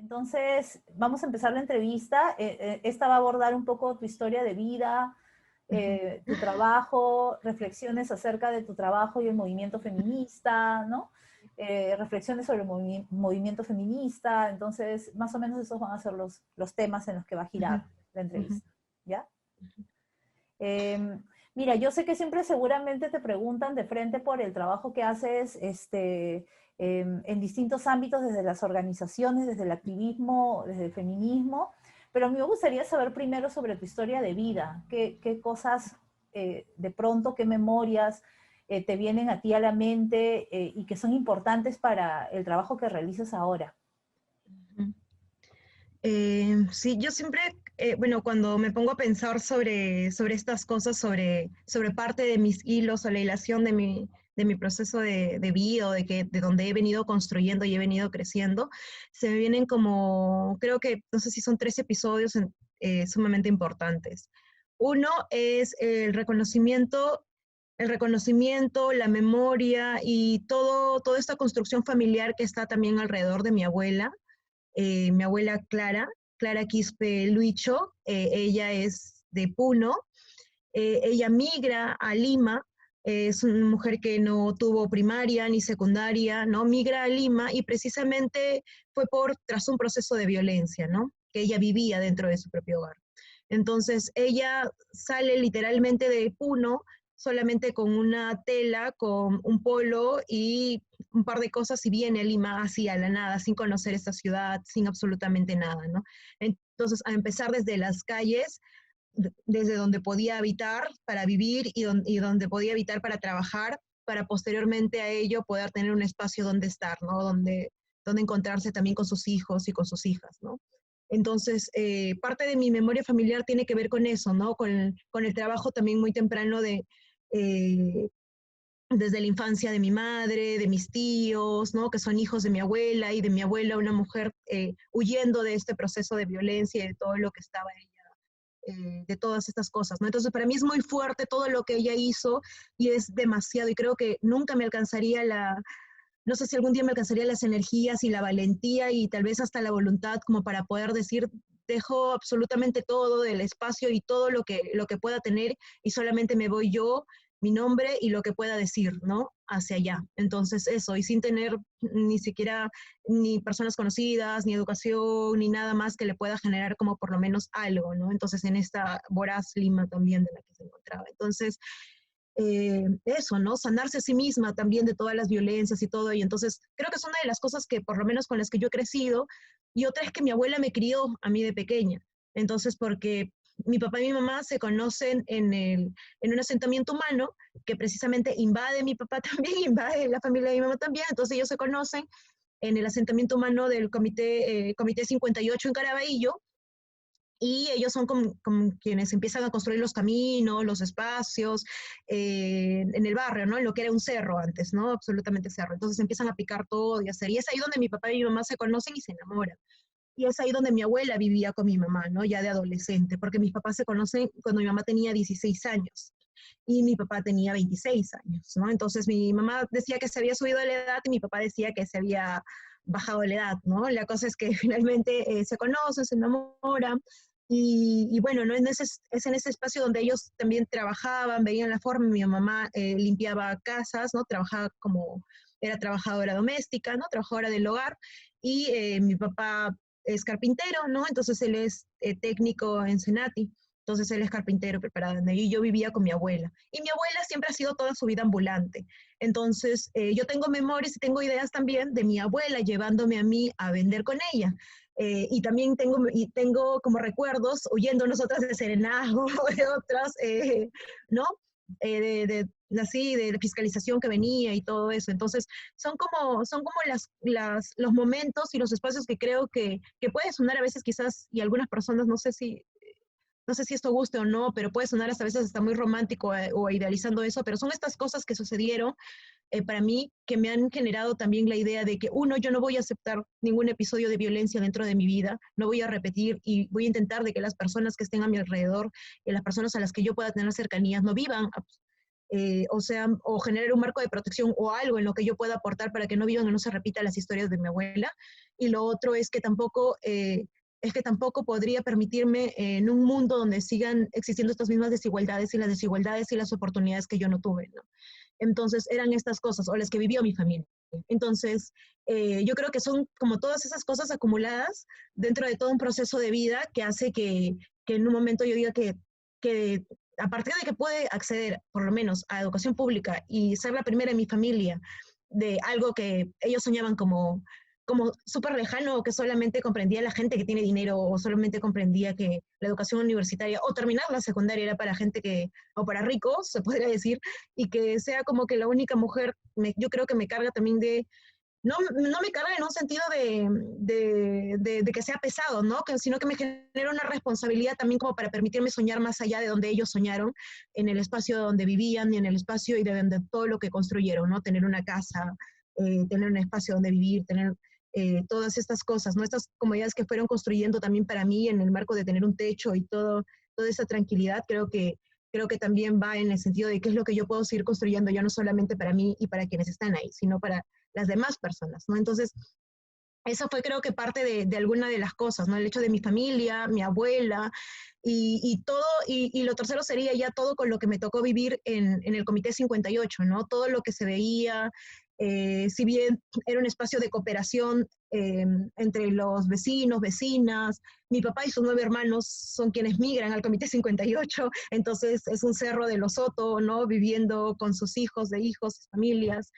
Entonces, vamos a empezar la entrevista. Esta va a abordar un poco tu historia de vida, tu trabajo, reflexiones acerca de tu trabajo y el movimiento feminista, ¿no? Reflexiones sobre el movimiento feminista. Entonces, más o menos esos van a ser los temas en los que va a girar la entrevista, ¿ya? Eh, Mira, yo sé que siempre seguramente te preguntan de frente por el trabajo que haces en distintos ámbitos, desde las organizaciones, desde el activismo, desde el feminismo, pero a mí me gustaría saber primero sobre tu historia de vida, qué cosas de pronto, qué memorias te vienen a ti a la mente y que son importantes para el trabajo que realizas ahora. Sí, yo siempre, bueno, cuando me pongo a pensar sobre estas cosas, sobre parte de mis hilos o la hilación de mi proceso de vida, o de donde he venido construyendo y he venido creciendo, se me vienen como, creo que, no sé si son 3 episodios sumamente importantes. Uno es el reconocimiento, la memoria y toda esta construcción familiar que está también alrededor de mi abuela Clara, Clara Quispe Luicho. Ella es de Puno. Ella migra a Lima. Es una mujer que no tuvo primaria ni secundaria, ¿no? Migra a Lima y precisamente fue tras un proceso de violencia, ¿no? Que ella vivía dentro de su propio hogar. Entonces ella sale literalmente de Puno solamente con una tela, con un polo y un par de cosas, y viene a Lima así a la nada, sin conocer esta ciudad, sin absolutamente nada, ¿no? Entonces, a empezar desde las calles, desde donde podía habitar para vivir y donde podía habitar para trabajar, para posteriormente a ello poder tener un espacio donde estar, ¿no? Donde encontrarse también con sus hijos y con sus hijas, ¿no? Entonces, parte de mi memoria familiar tiene que ver con eso, ¿no? Con el trabajo también muy temprano eh, desde la infancia de mi madre, de mis tíos, ¿no? Que son hijos de mi abuela, y de mi abuela, una mujer huyendo de este proceso de violencia y de todo lo que estaba ella, de todas estas cosas, ¿no? Entonces, para mí es muy fuerte todo lo que ella hizo, y es demasiado, y creo que nunca me alcanzaría no sé si algún día me alcanzaría las energías y la valentía y tal vez hasta la voluntad como para poder decir, dejo absolutamente todo del espacio y todo lo que pueda tener, y solamente me voy yo, mi nombre y lo que pueda decir, ¿no? Hacia allá. Entonces eso, y sin tener ni siquiera ni personas conocidas, ni educación, ni nada más que le pueda generar como por lo menos algo, ¿no? Entonces en esta voraz Lima también de la que se encontraba. Entonces, eso, ¿no? Sanarse a sí misma también de todas las violencias y todo. Y entonces creo que es una de las cosas que por lo menos con las que yo he crecido. Y otra es que mi abuela me crió a mí de pequeña. Entonces, porque mi papá y mi mamá se conocen en un asentamiento humano que precisamente invade mi papá también, invade la familia de mi mamá también. Entonces ellos se conocen en el asentamiento humano del Comité 58 en Caraballo, y ellos son como quienes empiezan a construir los caminos, los espacios en el barrio, ¿no? En lo que era un cerro antes, ¿no? Absolutamente cerro. Entonces empiezan a picar todo y hacer. Y es ahí donde mi papá y mi mamá se conocen y se enamoran. Y es ahí donde mi abuela vivía con mi mamá, ¿no? Ya de adolescente, porque mis papás se conocen cuando mi mamá tenía 16 años y mi papá tenía 26 años, ¿no? Entonces mi mamá decía que se había subido de la edad y mi papá decía que se había bajado de la edad, ¿no? La cosa es que finalmente se conocen, se enamoran, y bueno, ¿no? Es en ese espacio donde ellos también trabajaban, veían la forma. Mi mamá limpiaba casas, ¿no? Era trabajadora doméstica, ¿no? Trabajadora del hogar, y mi papá es carpintero, ¿no? Entonces él es técnico en Senati. Entonces él es carpintero preparado, y yo vivía con mi abuela. Y mi abuela siempre ha sido toda su vida ambulante. Entonces yo tengo memorias y tengo ideas también de mi abuela llevándome a mí a vender con ella. Y también tengo como recuerdos huyendo nosotras de Serenazgo, de otras, ¿no? Así, de la fiscalización que venía y todo eso. Entonces, son como los momentos y los espacios que creo que puede sonar a veces quizás, y algunas personas, no sé si esto guste o no, pero puede sonar hasta a veces hasta muy romántico o idealizando eso, pero son estas cosas que sucedieron para mí, que me han generado también la idea de que, uno, yo no voy a aceptar ningún episodio de violencia dentro de mi vida, no voy a repetir, y voy a intentar de que las personas que estén a mi alrededor y las personas a las que yo pueda tener cercanías no vivan o sea, o generar un marco de protección o algo en lo que yo pueda aportar para que no vivan y no se repitan las historias de mi abuela. Y lo otro es que tampoco podría permitirme en un mundo donde sigan existiendo estas mismas desigualdades y las desigualdades y las oportunidades que yo no tuve, ¿no? Entonces eran estas cosas, o las que vivió mi familia. Entonces, yo creo que son como todas esas cosas acumuladas dentro de todo un proceso de vida que hace que en un momento yo diga que a partir de que puede acceder por lo menos a educación pública y ser la primera en mi familia de algo que ellos soñaban como súper lejano, que solamente comprendía la gente que tiene dinero o solamente comprendía que la educación universitaria o terminar la secundaria era para gente que, o para ricos, se podría decir, y que sea como que la única mujer, yo creo que me carga también no me carga en un sentido de que sea pesado, ¿no? Sino que me genera una responsabilidad también como para permitirme soñar más allá de donde ellos soñaron, en el espacio donde vivían y en el espacio y de todo lo que construyeron, ¿no? Tener una casa, tener un espacio donde vivir, tener todas estas cosas, ¿no? Estas comodidades que fueron construyendo también para mí en el marco de tener un techo y toda esa tranquilidad, creo que también va en el sentido de qué es lo que yo puedo seguir construyendo, ya no solamente para mí y para quienes están ahí, sino para las demás personas, ¿no? Entonces, eso fue creo que parte de alguna de las cosas, ¿no? El hecho de mi familia, mi abuela y todo, y lo tercero sería ya todo con lo que me tocó vivir en el Comité 58, ¿no? Todo lo que se veía, si bien era un espacio de cooperación entre los vecinos, vecinas, mi papá y sus 9 hermanos son quienes migran al Comité 58, entonces es un cerro de los Soto, ¿no? Viviendo con sus hijos, de hijos, familias.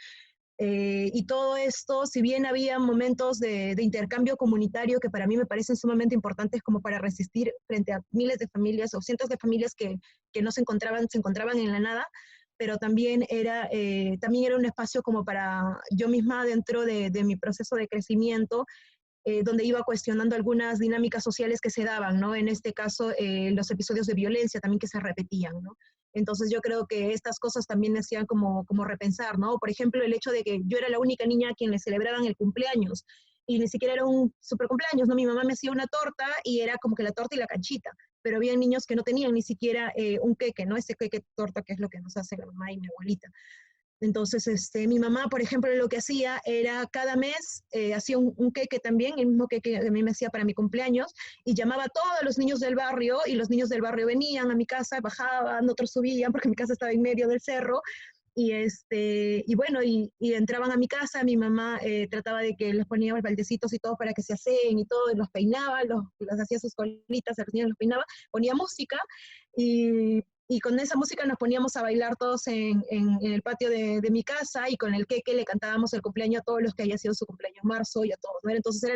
Y todo esto, si bien había momentos de intercambio comunitario que para mí me parecen sumamente importantes como para resistir frente a miles de familias o cientos de familias que no se encontraban en la nada, pero también era un espacio como para yo misma dentro de mi proceso de crecimiento, donde iba cuestionando algunas dinámicas sociales que se daban, ¿no? En este caso, los episodios de violencia también que se repetían, ¿no? Entonces yo creo que estas cosas también me hacían como repensar, ¿no? Por ejemplo, el hecho de que yo era la única niña a quien le celebraban el cumpleaños, y ni siquiera era un super cumpleaños, ¿no? Mi mamá me hacía una torta y era como que la torta y la canchita, pero había niños que no tenían ni siquiera un queque, ¿no? Ese queque torta que es lo que nos hace la mamá y mi abuelita. Entonces, mi mamá, por ejemplo, lo que hacía era cada mes hacía un queque también, el mismo queque que a mí me hacía para mi cumpleaños, y llamaba a todos los niños del barrio, y los niños del barrio venían a mi casa, bajaban, otros subían, porque mi casa estaba en medio del cerro, y bueno, y entraban a mi casa, mi mamá trataba de que les ponía baldecitos y todo para que se aseen y todo, y los peinaba, los hacía sus colitas, a los niños los peinaba, ponía música, y con esa música nos poníamos a bailar todos en el patio de mi casa, y con el queque le cantábamos el cumpleaños a todos los que haya sido su cumpleaños marzo y a todos, ¿no? Entonces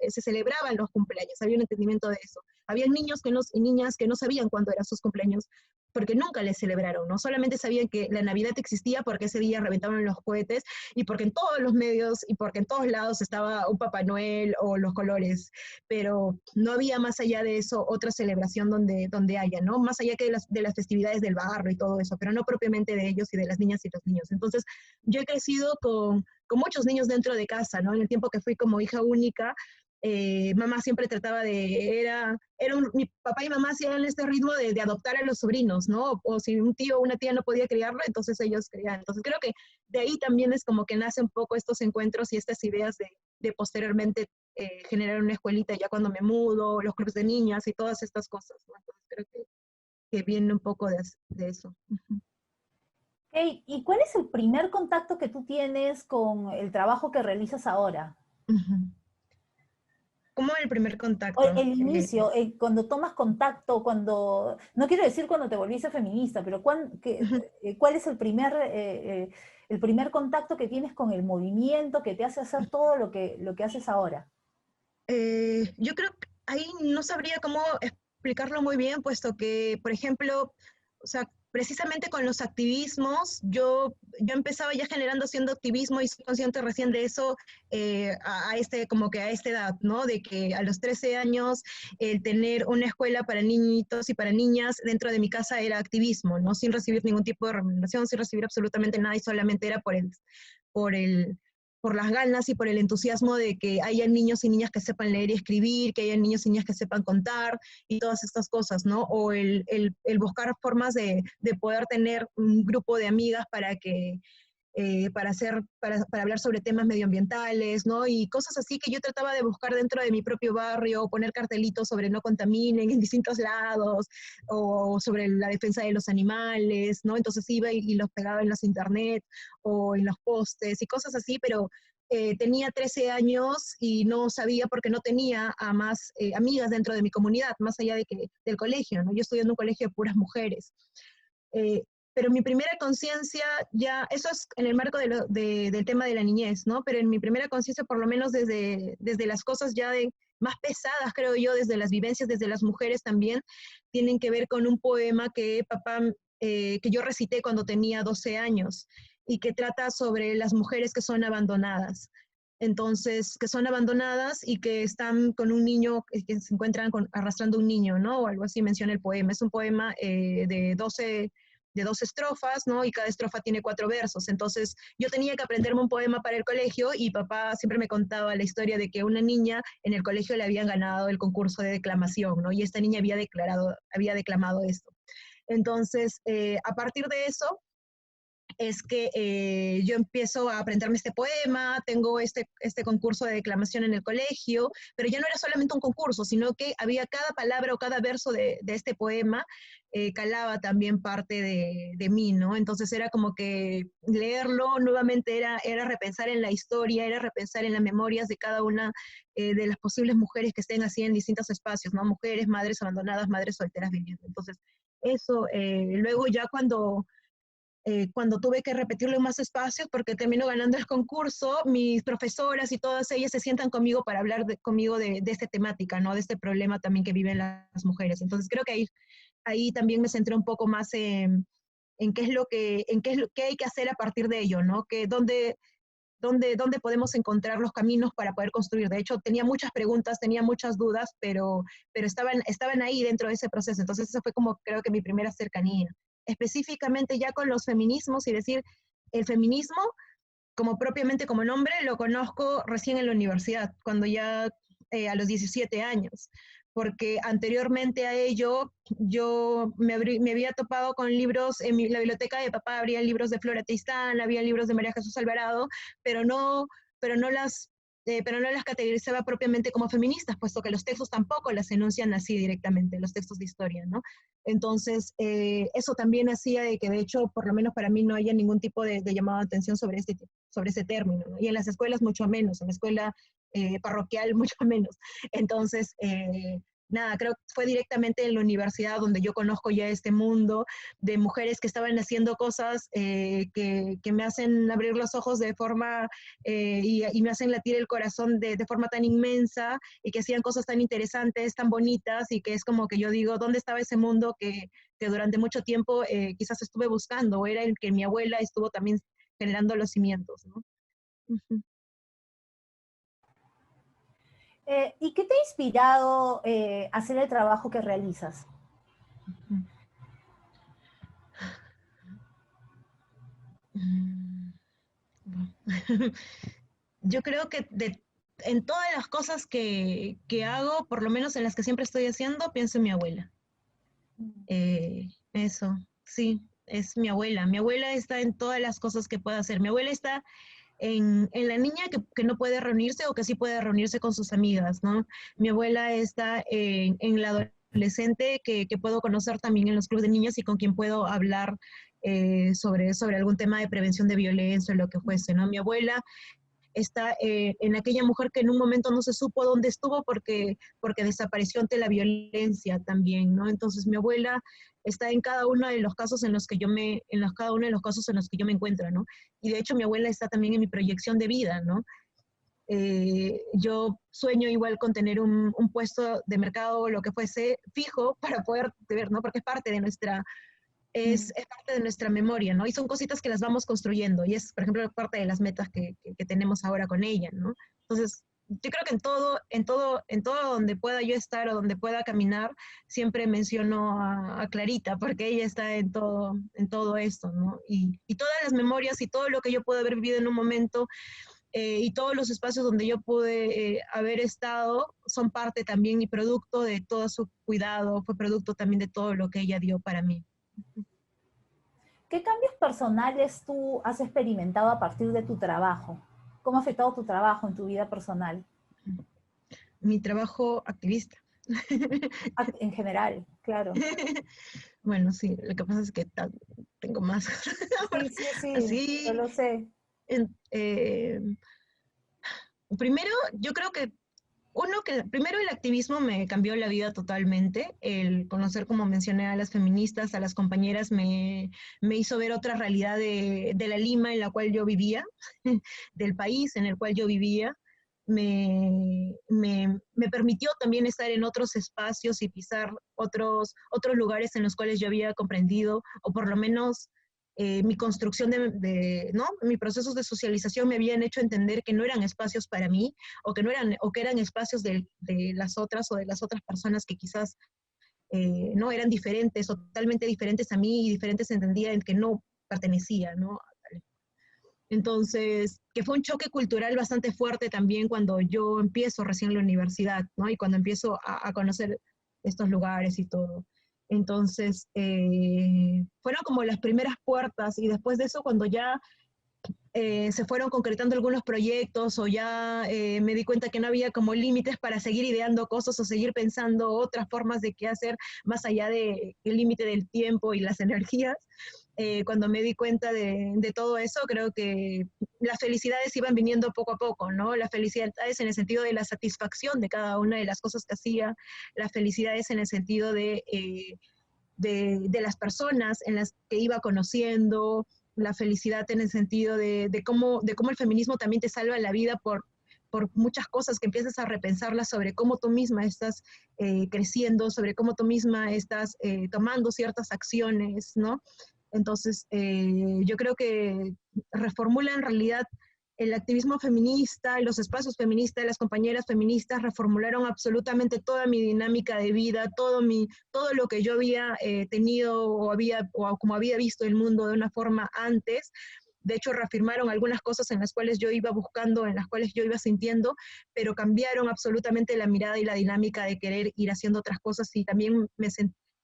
se celebraban los cumpleaños, había un entendimiento de eso. Había niños y niñas que no sabían cuándo eran sus cumpleaños, porque nunca les celebraron, ¿no? Solamente sabían que la Navidad existía porque ese día reventaban los cohetes y porque en todos los medios y porque en todos lados estaba un Papá Noel o los colores, pero no había más allá de eso otra celebración donde haya, ¿no? Más allá que de las festividades del barrio y todo eso, pero no propiamente de ellos y de las niñas y los niños. Entonces, yo he crecido con muchos niños dentro de casa, ¿no? En el tiempo que fui como hija única, mamá siempre trataba mi papá y mamá hacían este ritmo de adoptar a los sobrinos, ¿no? O si un tío o una tía no podía criarlo, entonces ellos criaban. Entonces creo que de ahí también es como que nacen un poco estos encuentros y estas ideas de posteriormente generar una escuelita ya cuando me mudo, los clubes de niñas y todas estas cosas, ¿no? Entonces creo que viene un poco de eso. Hey, ¿y cuál es el primer contacto que tú tienes con el trabajo que realizas ahora? ¿Cómo el primer O contacto? el inicio, cuando tomas contacto, no quiero decir cuando te volviste feminista, pero ¿cuál es el primer contacto que tienes con el movimiento que te hace hacer todo lo que haces ahora? Yo creo que ahí no sabría cómo explicarlo muy bien, puesto que, por ejemplo, o sea, precisamente con los activismos, yo empezaba ya haciendo activismo y soy consciente recién de eso como que a esta edad, ¿no? De que a los 13 años el tener una escuela para niñitos y para niñas dentro de mi casa era activismo, ¿no? Sin recibir ningún tipo de remuneración, sin recibir absolutamente nada y solamente era por el por las ganas y por el entusiasmo de que haya niños y niñas que sepan leer y escribir, que haya niños y niñas que sepan contar y todas estas cosas, ¿no? O el buscar formas de poder tener un grupo de amigas para hablar sobre temas medioambientales, ¿no? Y cosas así que yo trataba de buscar dentro de mi propio barrio, poner cartelitos sobre no contaminen en distintos lados, o sobre la defensa de los animales, ¿no? Entonces iba y los pegaba en las internet o en los postes y cosas así, pero tenía 13 años y no sabía porque no tenía a más amigas dentro de mi comunidad, más allá del colegio, ¿no? Yo estudié en un colegio de puras mujeres. Eh, pero mi primera conciencia ya, eso es en el marco del tema de la niñez, ¿no? Pero en mi primera conciencia, por lo menos desde las cosas ya más pesadas, creo yo, desde las vivencias, desde las mujeres también, tienen que ver con un poema que yo recité cuando tenía 12 años y que trata sobre las mujeres que son abandonadas. Entonces, que son abandonadas y que están con un niño, que se encuentran arrastrando un niño, ¿no? O algo así menciona el poema. Es un poema de 12 estrofas, ¿no? Y cada estrofa tiene 4 versos. Entonces, yo tenía que aprenderme un poema para el colegio y papá siempre me contaba la historia de que una niña en el colegio le habían ganado el concurso de declamación, ¿no? Y esta niña había declamado esto. Entonces, a partir de eso, es que yo empiezo a aprenderme este poema, tengo este concurso de declamación en el colegio, pero ya no era solamente un concurso, sino que había cada palabra o cada verso de este poema calaba también parte de mí, ¿no? Entonces era como que leerlo nuevamente era repensar en la historia, era repensar en las memorias de cada una de las posibles mujeres que estén así en distintos espacios, ¿no? Mujeres, madres abandonadas, madres solteras viviendo. Entonces, eso, luego ya cuando tuve que repetirlo en más espacios, porque termino ganando el concurso, mis profesoras y todas ellas se sientan conmigo para hablar conmigo de esta temática, ¿no? De este problema también que viven las mujeres. Entonces creo que ahí también me centré un poco más en qué hay que hacer a partir de ello, ¿no? Dónde podemos encontrar los caminos para poder construir. De hecho, tenía muchas preguntas, tenía muchas dudas, pero estaban ahí dentro de ese proceso. Entonces, esa fue como creo que mi primera cercanía. Específicamente ya con los feminismos y decir, el feminismo, como propiamente como nombre, lo conozco recién en la universidad, cuando ya a los 17 años, porque anteriormente a ello yo me había topado con libros, la biblioteca de papá habría libros de Flora Tristán, había libros de María Jesús Alvarado, pero no, pero no las pero no las categorizaba propiamente como feministas, puesto que los textos tampoco las enuncian así directamente, los textos de historia, ¿no? Entonces, eso también hacía de que, de hecho, por lo menos para mí no haya ningún tipo de llamado de atención sobre ese término, ¿no? Y en las escuelas mucho menos, en la escuela parroquial mucho menos. Entonces, nada, creo que fue directamente en la universidad donde yo conozco ya este mundo de mujeres que estaban haciendo cosas que me hacen abrir los ojos de forma y me hacen latir el corazón de forma tan inmensa y que hacían cosas tan interesantes, tan bonitas y que es como que yo digo, ¿dónde estaba ese mundo que durante mucho tiempo quizás estuve buscando? O era el que mi abuela estuvo también generando los cimientos, ¿no? Uh-huh. ¿Y qué te ha inspirado a hacer el trabajo que realizas? Yo creo que en todas las cosas que hago, por lo menos en las que siempre estoy haciendo, pienso en mi abuela. Eso, sí, es mi abuela. Mi abuela está en todas las cosas que pueda hacer. Mi abuela está en la niña que no puede reunirse o que sí puede reunirse con sus amigas, ¿no? Mi abuela está en la adolescente que puedo conocer también en los clubes de niñas y con quien puedo hablar sobre algún tema de prevención de violencia o lo que fuese, ¿no? Mi abuela está en aquella mujer que en un momento no se supo dónde estuvo porque desapareció ante la violencia también, ¿no? Entonces mi abuela está en cada uno de los casos cada uno de los casos en los que yo me encuentro, ¿no? Y de hecho mi abuela está también en mi proyección de vida, ¿no? Yo sueño igual con tener un puesto de mercado o lo que fuese fijo para poder ver, ¿no? Porque es parte de es parte de nuestra memoria, ¿no? Y son cositas que las vamos construyendo y es, por ejemplo, parte de las metas que tenemos ahora con ella, ¿no? Entonces, yo creo que en todo donde pueda yo estar o donde pueda caminar, siempre menciono a Clarita, porque ella está en todo esto, ¿no? Y todas las memorias y todo lo que yo puedo haber vivido en un momento y todos los espacios donde yo pude haber estado son parte también y producto de todo su cuidado, fue producto también de todo lo que ella dio para mí. ¿Qué cambios personales tú has experimentado a partir de tu trabajo? ¿Cómo ha afectado tu trabajo en tu vida personal? Mi trabajo activista. En general, claro. Bueno, sí, lo que pasa es que tengo más. Sí, sí, sí, yo Así, lo sé. en, primero, yo creo que primero el activismo me cambió la vida totalmente. El conocer, como mencioné, a las feministas, a las compañeras, me hizo ver otra realidad de la Lima en la cual yo vivía, del país en el cual yo vivía. Me permitió también estar en otros espacios y pisar otros lugares en los cuales yo había comprendido, o por lo menos mi construcción ¿no? Mis procesos de socialización me habían hecho entender que no eran espacios para mí, o que eran espacios de las otras o de las otras personas que quizás no eran diferentes o totalmente diferentes a mí y diferentes entendía en que no pertenecía, ¿no? Entonces, que fue un choque cultural bastante fuerte también cuando yo empiezo recién la universidad, ¿no? Y cuando empiezo a conocer estos lugares y todo. Entonces, fueron como las primeras puertas y después de eso, cuando ya se fueron concretando algunos proyectos o ya me di cuenta que no había como límites para seguir ideando cosas o seguir pensando otras formas de qué hacer más allá del límite del tiempo y las energías. Cuando me di cuenta de todo eso, creo que las felicidades iban viniendo poco a poco, ¿no? Las felicidades en el sentido de la satisfacción de cada una de las cosas que hacía, las felicidades en el sentido de las personas en las que iba conociendo, la felicidad en el sentido de cómo el feminismo también te salva la vida por muchas cosas que empiezas a repensarlas sobre cómo tú misma estás creciendo, sobre cómo tú misma estás tomando ciertas acciones, ¿no? Entonces, yo creo que reformula en realidad el activismo feminista, los espacios feministas, las compañeras feministas reformularon absolutamente toda mi dinámica de vida, todo lo que yo había tenido o como había visto el mundo de una forma antes. De hecho, reafirmaron algunas cosas en las cuales yo iba buscando, en las cuales yo iba sintiendo, pero cambiaron absolutamente la mirada y la dinámica de querer ir haciendo otras cosas y también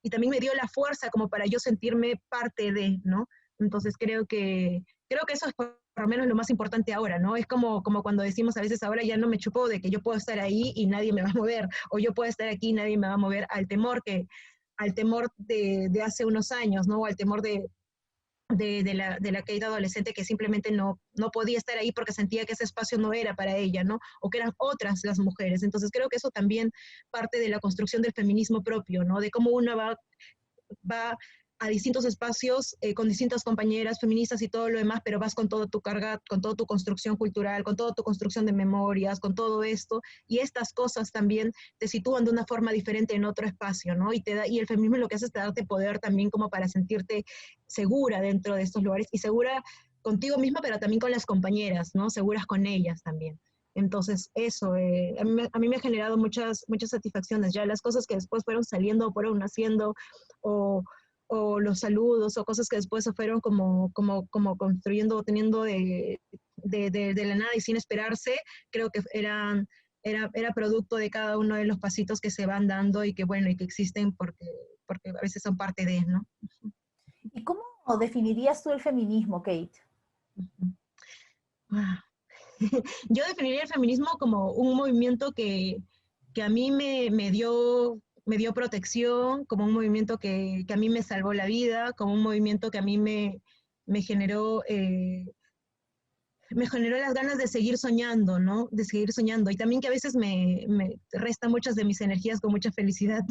y también me dio la fuerza como para yo sentirme parte de, ¿no? Entonces creo que eso es por lo menos lo más importante ahora, ¿no? Es como cuando decimos a veces ahora ya no me chupo de que yo puedo estar ahí y nadie me va a mover, o yo puedo estar aquí y nadie me va a mover, al temor de hace unos años, ¿no? O al temor de la caída adolescente que simplemente no podía estar ahí porque sentía que ese espacio no era para ella, ¿no? O que eran otras las mujeres. Entonces creo que eso también parte de la construcción del feminismo propio, ¿no? De cómo una va a distintos espacios con distintas compañeras feministas y todo lo demás, pero vas con toda tu carga, con toda tu construcción cultural, con toda tu construcción de memorias, con todo esto, y estas cosas también te sitúan de una forma diferente en otro espacio, ¿no? Y el feminismo lo que hace es darte poder también como para sentirte segura dentro de estos lugares y segura contigo misma, pero también con las compañeras, ¿no? Seguras con ellas también. Entonces, eso, a mí me ha generado muchas satisfacciones. Ya las cosas que después fueron saliendo, fueron naciendo, o, o los saludos, o cosas que después se fueron como construyendo o teniendo de la nada y sin esperarse, creo que era producto de cada uno de los pasitos que se van dando y que, bueno, y que existen porque a veces son parte de, ¿no? ¿Y cómo definirías tú el feminismo, Kate? Yo definiría el feminismo como un movimiento que a mí me dio protección, como un movimiento que a mí me salvó la vida, como un movimiento que a mí me me generó las ganas de seguir soñando, ¿no? De seguir soñando. Y también que a veces me resta muchas de mis energías con mucha felicidad.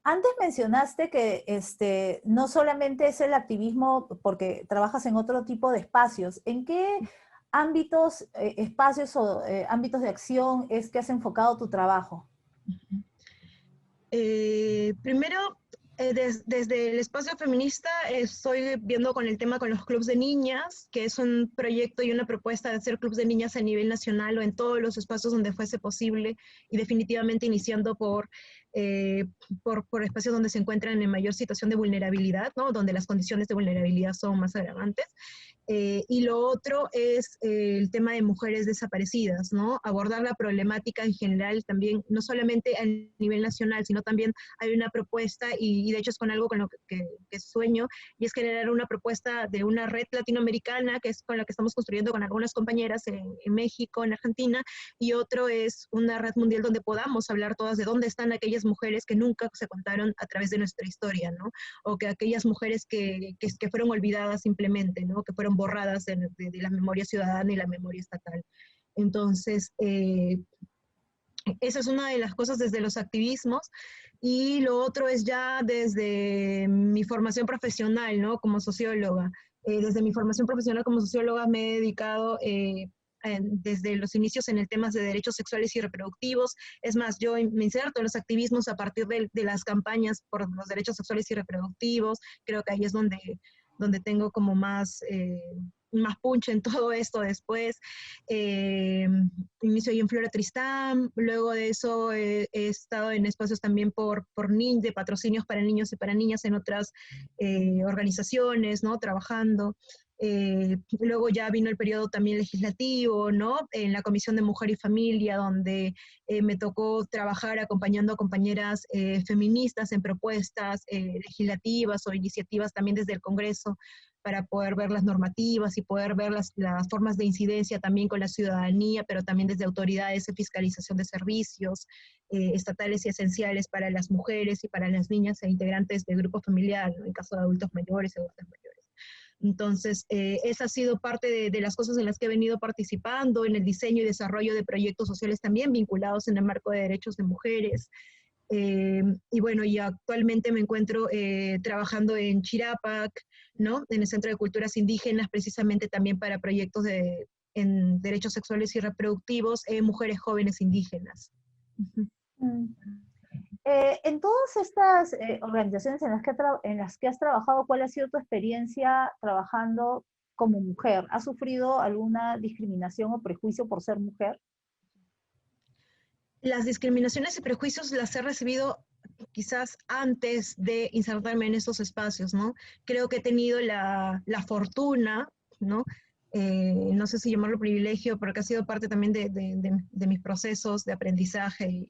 Antes mencionaste que no solamente es el activismo porque trabajas en otro tipo de espacios. ¿En qué ámbitos, espacios o ámbitos de acción es que has enfocado tu trabajo? Primero, desde el espacio feminista estoy viendo con el tema con los clubs de niñas, que es un proyecto y una propuesta de hacer clubs de niñas a nivel nacional o en todos los espacios donde fuese posible y definitivamente iniciando por por espacios donde se encuentran en mayor situación de vulnerabilidad, ¿no? Donde las condiciones de vulnerabilidad son más agravantes. Y lo otro es el tema de mujeres desaparecidas, ¿no? Abordar la problemática en general también, no solamente a nivel nacional, sino también hay una propuesta, y de hecho es con algo con lo que sueño, y es generar una propuesta de una red latinoamericana, que es con la que estamos construyendo con algunas compañeras en México, en Argentina, y otro es una red mundial donde podamos hablar todas de dónde están aquellas mujeres que nunca se contaron a través de nuestra historia, ¿no? O que aquellas mujeres que fueron olvidadas simplemente, ¿no? Que fueron borradas de la memoria ciudadana y la memoria estatal. Entonces, esa es una de las cosas desde los activismos, y lo otro es ya desde mi formación profesional, ¿no? Como socióloga. Desde mi formación profesional como socióloga me he dedicado desde los inicios en el tema de derechos sexuales y reproductivos. Es más, yo me inserto en los activismos a partir de las campañas por los derechos sexuales y reproductivos. Creo que ahí es donde tengo como más punch en todo esto después. Inicio ahí en Flora Tristán, luego de eso he estado en espacios también por de patrocinios para niños y para niñas en otras organizaciones, ¿no? Trabajando. Luego ya vino el periodo también legislativo, ¿no? En la Comisión de Mujer y Familia, donde me tocó trabajar acompañando a compañeras feministas en propuestas legislativas o iniciativas también desde el Congreso, para poder ver las normativas y poder ver las formas de incidencia también con la ciudadanía, pero también desde autoridades de fiscalización de servicios estatales y esenciales para las mujeres y para las niñas e integrantes del grupo familiar, ¿no? En caso de adultos mayores y adultas mayores. Entonces, esa ha sido parte de las cosas en las que he venido participando, en el diseño y desarrollo de proyectos sociales también vinculados en el marco de derechos de mujeres. Y bueno, y actualmente me encuentro trabajando en Chirapac, ¿no? En el Centro de Culturas Indígenas, precisamente también para proyectos en derechos sexuales y reproductivos en mujeres jóvenes indígenas. Mm. En todas estas organizaciones en las que has trabajado, ¿cuál ha sido tu experiencia trabajando como mujer? ¿Has sufrido alguna discriminación o prejuicio por ser mujer? Las discriminaciones y prejuicios las he recibido quizás antes de insertarme en estos espacios, ¿no? Creo que he tenido la fortuna, ¿no? No sé si llamarlo privilegio, porque ha sido parte también de mis procesos de aprendizaje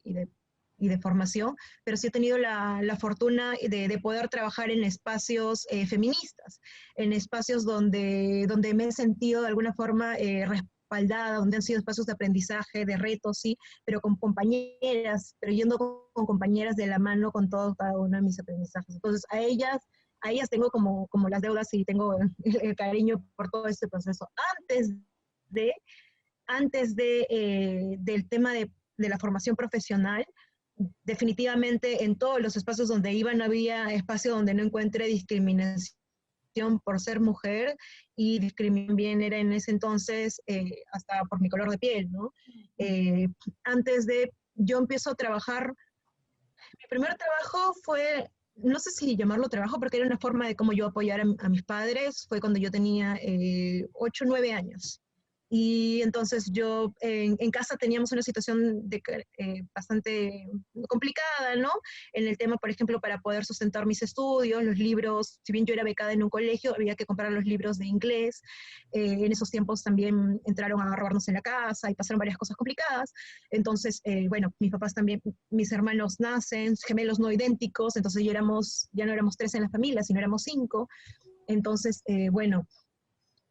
y de formación, pero sí he tenido la fortuna de poder trabajar en espacios feministas, en espacios donde me he sentido de alguna forma respaldada, donde han sido espacios de aprendizaje, de retos, sí, pero con compañeras, pero yendo con compañeras de la mano con todo, cada uno de mis aprendizajes. Entonces, a ellas tengo como las deudas y tengo el cariño por todo este proceso. De, del tema de la formación profesional, definitivamente en todos los espacios donde iba no había espacio donde no encuentre discriminación por ser mujer, y discriminación bien era en ese entonces hasta por mi color de piel, ¿no? Antes de yo empiezo a trabajar, mi primer trabajo fue, no sé si llamarlo trabajo, porque era una forma de cómo yo apoyar a mis padres, fue cuando yo tenía 8 o 9 años. Y entonces yo en casa teníamos una situación bastante complicada, ¿no? En el tema, por ejemplo, para poder sustentar mis estudios, los libros, si bien yo era becada en un colegio, había que comprar los libros de inglés. En esos tiempos también entraron a robarnos en la casa y pasaron varias cosas complicadas. Entonces, bueno, mis papás también, mis hermanos nacen, gemelos no idénticos, entonces ya no éramos 3 en la familia, sino éramos 5. Entonces, bueno,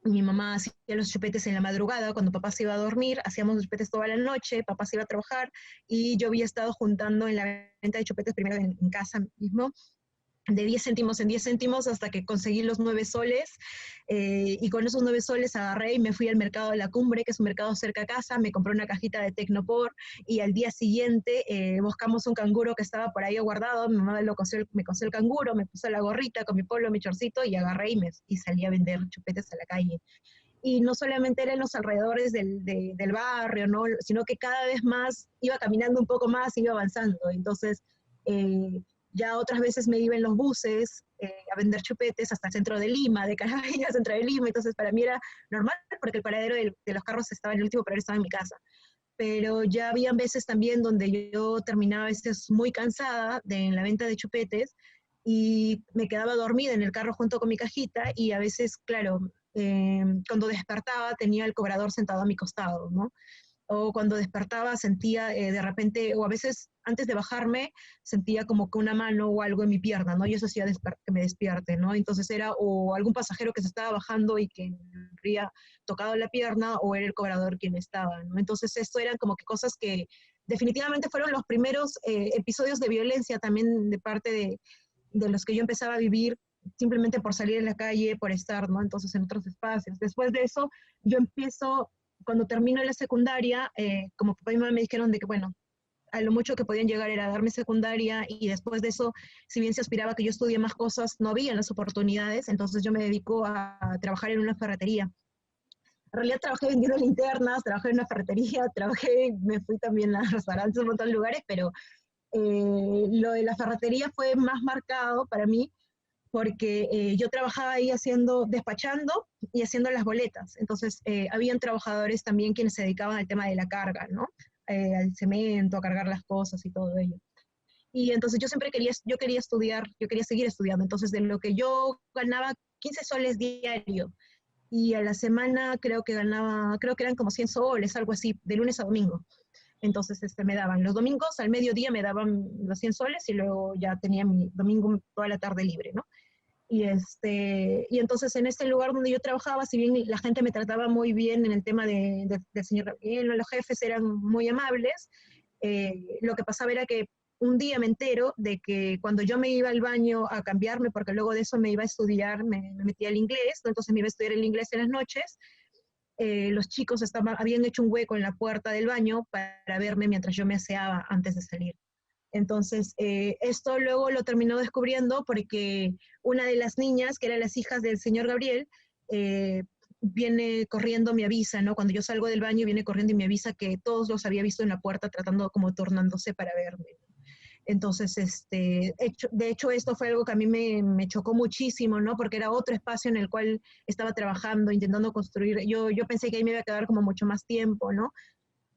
mi mamá hacía los chupetes en la madrugada, cuando papá se iba a dormir, hacíamos los chupetes toda la noche, papá se iba a trabajar, y yo había estado juntando en la venta de chupetes primero en casa mismo, de 10 céntimos en 10 céntimos hasta que conseguí los 9 soles, y con esos 9 soles agarré y me fui al mercado de la Cumbre, que es un mercado cerca a casa, me compré una cajita de Tecnopor, y al día siguiente buscamos un canguro que estaba por ahí guardado, mi mamá me cosió el canguro, me puso la gorrita con mi polo, mi chorcito, y agarré y salí a vender chupetes a la calle. Y no solamente era en los alrededores del barrio, ¿no? Sino que cada vez más iba caminando un poco más, iba avanzando. Entonces, ya otras veces me iba en los buses a vender chupetes hasta el centro de Lima, de Carabinas, centro de Lima. Entonces, para mí era normal, porque el paradero de los carros estaba en el último paradero, estaba en mi casa. pero ya habían veces también donde yo terminaba a veces muy cansada en la venta de chupetes y me quedaba dormida en el carro junto con mi cajita y a veces, claro, cuando despertaba tenía el cobrador sentado a mi costado, ¿no? O cuando despertaba sentía de repente, o a veces antes de bajarme, sentía como que una mano o algo en mi pierna, ¿no? Y eso hacía que me despierte, ¿no? Entonces era o algún pasajero que se estaba bajando y que me había tocado la pierna, o era el cobrador quien estaba, ¿no? Entonces esto eran como que cosas que definitivamente fueron los primeros episodios de violencia también de parte de los que yo empezaba a vivir simplemente por salir en la calle, por estar, ¿no? Entonces en otros espacios. Después de eso, yo empiezo cuando termino la secundaria, como papá y mamá me dijeron de que, bueno, a lo mucho que podían llegar era darme secundaria y después de eso, si bien se aspiraba que yo estudie más cosas, no había las oportunidades, entonces yo me dedico a trabajar en una ferretería. En realidad trabajé vendiendo linternas, trabajé en una ferretería, me fui también a restaurantes, un montón de lugares, pero lo de la ferretería fue más marcado para mí porque yo trabajaba ahí despachando y haciendo las boletas. Entonces, habían trabajadores también quienes se dedicaban al tema de la carga, ¿no? Al cemento, a cargar las cosas y todo ello. Y entonces yo quería estudiar, yo quería seguir estudiando. Entonces, de lo que yo ganaba 15 soles diario y a la semana creo que eran como 100 soles, algo así, de lunes a domingo. Entonces me daban los domingos al mediodía, me daban los 100 soles y luego ya tenía mi domingo toda la tarde libre, ¿no? Y entonces en este lugar donde yo trabajaba, si bien la gente me trataba muy bien en el tema del señor Gabriel, los jefes eran muy amables, lo que pasaba era que un día me entero de que cuando yo me iba al baño a cambiarme, porque luego de eso me iba a estudiar, me metía al inglés, ¿no? Entonces me iba a estudiar el inglés en las noches, los chicos habían hecho un hueco en la puerta del baño para verme mientras yo me aseaba antes de salir. Entonces, esto luego lo terminó descubriendo porque una de las niñas, que eran las hijas del señor Gabriel, viene corriendo, me avisa, ¿no? Cuando yo salgo del baño, viene corriendo y me avisa que todos los había visto en la puerta tratando como tornándose para verme. Entonces, de hecho, esto fue algo que a mí me chocó muchísimo, ¿no? Porque era otro espacio en el cual estaba trabajando, intentando construir. Yo pensé que ahí me iba a quedar como mucho más tiempo, ¿no?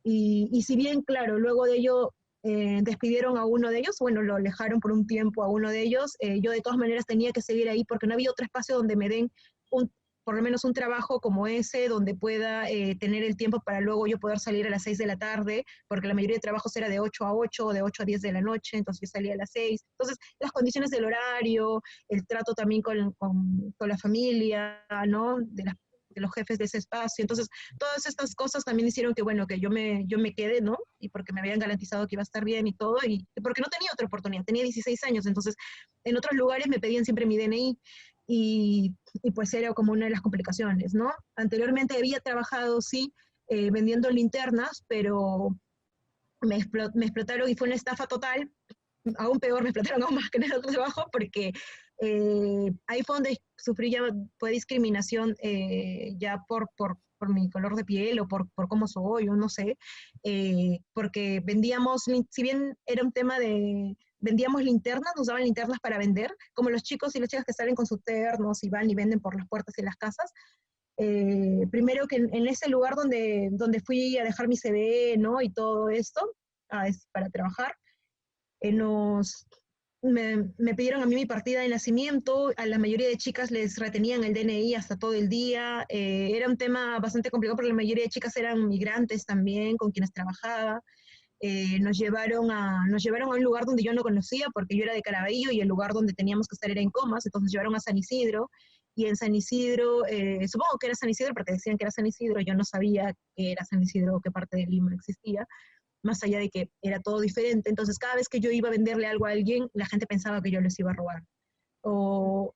Y si bien, claro, luego de ello despidieron a uno de ellos, bueno, lo alejaron por un tiempo a uno de ellos, yo de todas maneras tenía que seguir ahí porque no había otro espacio donde me den por lo menos un trabajo como ese, donde pueda tener el tiempo para luego yo poder salir a las 6 de la tarde, porque la mayoría de trabajos era de 8 a 8 o de 8 a 10 de la noche, entonces yo salía a las 6. Entonces, las condiciones del horario, el trato también con la familia, ¿no? De los jefes de ese espacio. Entonces, todas estas cosas también hicieron que, bueno, que yo me quede, ¿no? Y porque me habían garantizado que iba a estar bien y todo, y porque no tenía otra oportunidad, tenía 16 años, entonces en otros lugares me pedían siempre mi DNI y pues era como una de las complicaciones, ¿no? Anteriormente había trabajado, sí, vendiendo linternas, pero me explotaron y fue una estafa total, aún peor, me explotaron aún más que en el otro trabajo porque ahí fue donde sufrí ya fue discriminación ya por mi color de piel o por cómo soy, o no sé, porque vendíamos, si bien era un tema de, vendíamos linternas, nos daban linternas para vender, como los chicos y las chicas que salen con sus ternos y van y venden por las puertas y las casas. Primero que en ese lugar donde fui a dejar mi CV, ¿no? Y todo esto, para trabajar, nos, me pidieron a mí mi partida de nacimiento, a la mayoría de chicas les retenían el DNI hasta todo el día, era un tema bastante complicado porque la mayoría de chicas eran migrantes también con quienes trabajaba. Nos llevaron a un lugar donde yo no conocía porque yo era de Caraballo y el lugar donde teníamos que estar era en Comas, entonces nos llevaron a San Isidro y en San Isidro, supongo que era San Isidro porque decían que era San Isidro, yo no sabía que era San Isidro o qué parte de Lima existía, más allá de que era todo diferente. Entonces, cada vez que yo iba a venderle algo a alguien, la gente pensaba que yo les iba a robar. O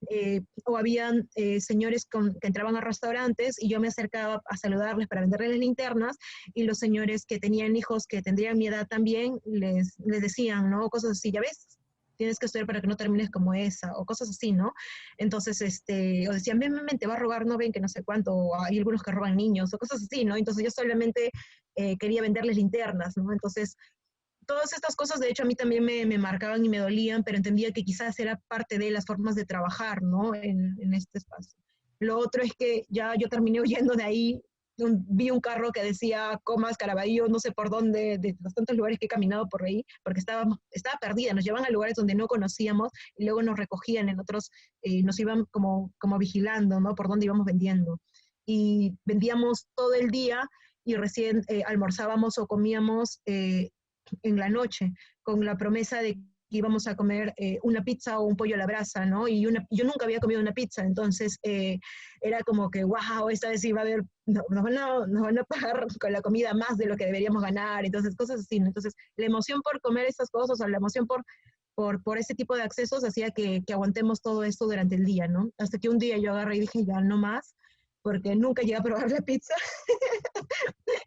habían señores que entraban a restaurantes y yo me acercaba a saludarles para venderles las linternas y los señores que tenían hijos que tendrían mi edad también les decían, ¿no? Cosas así, ya ves, tienes que estudiar para que no termines como esa, o cosas así, ¿no? Entonces, o decían, ven, te va a robar, no ven que no sé cuánto, o hay algunos que roban niños, o cosas así, ¿no? Entonces yo solamente quería venderles linternas, ¿no? Entonces, todas estas cosas, de hecho, a mí también me marcaban y me dolían, pero entendía que quizás era parte de las formas de trabajar, ¿no? En este espacio. Lo otro es que ya yo terminé huyendo de ahí vi un carro que decía Comas, Caraballo, no sé por dónde, de los tantos lugares que he caminado por ahí, porque estaba perdida, nos llevaban a lugares donde no conocíamos y luego nos recogían en otros, nos iban como vigilando, ¿no? Por dónde íbamos vendiendo. Y vendíamos todo el día y recién almorzábamos o comíamos en la noche, con la promesa de que íbamos a comer una pizza o un pollo a la brasa, ¿no? Y yo nunca había comido una pizza, entonces era como que, wow, esta vez iba a haber, nos van a pagar con la comida más de lo que deberíamos ganar, entonces cosas así, ¿no? Entonces la emoción por comer estas cosas, o la emoción por ese tipo de accesos hacía que aguantemos todo esto durante el día, ¿no? Hasta que un día yo agarré y dije, ya no más, porque nunca llegué a probar la pizza,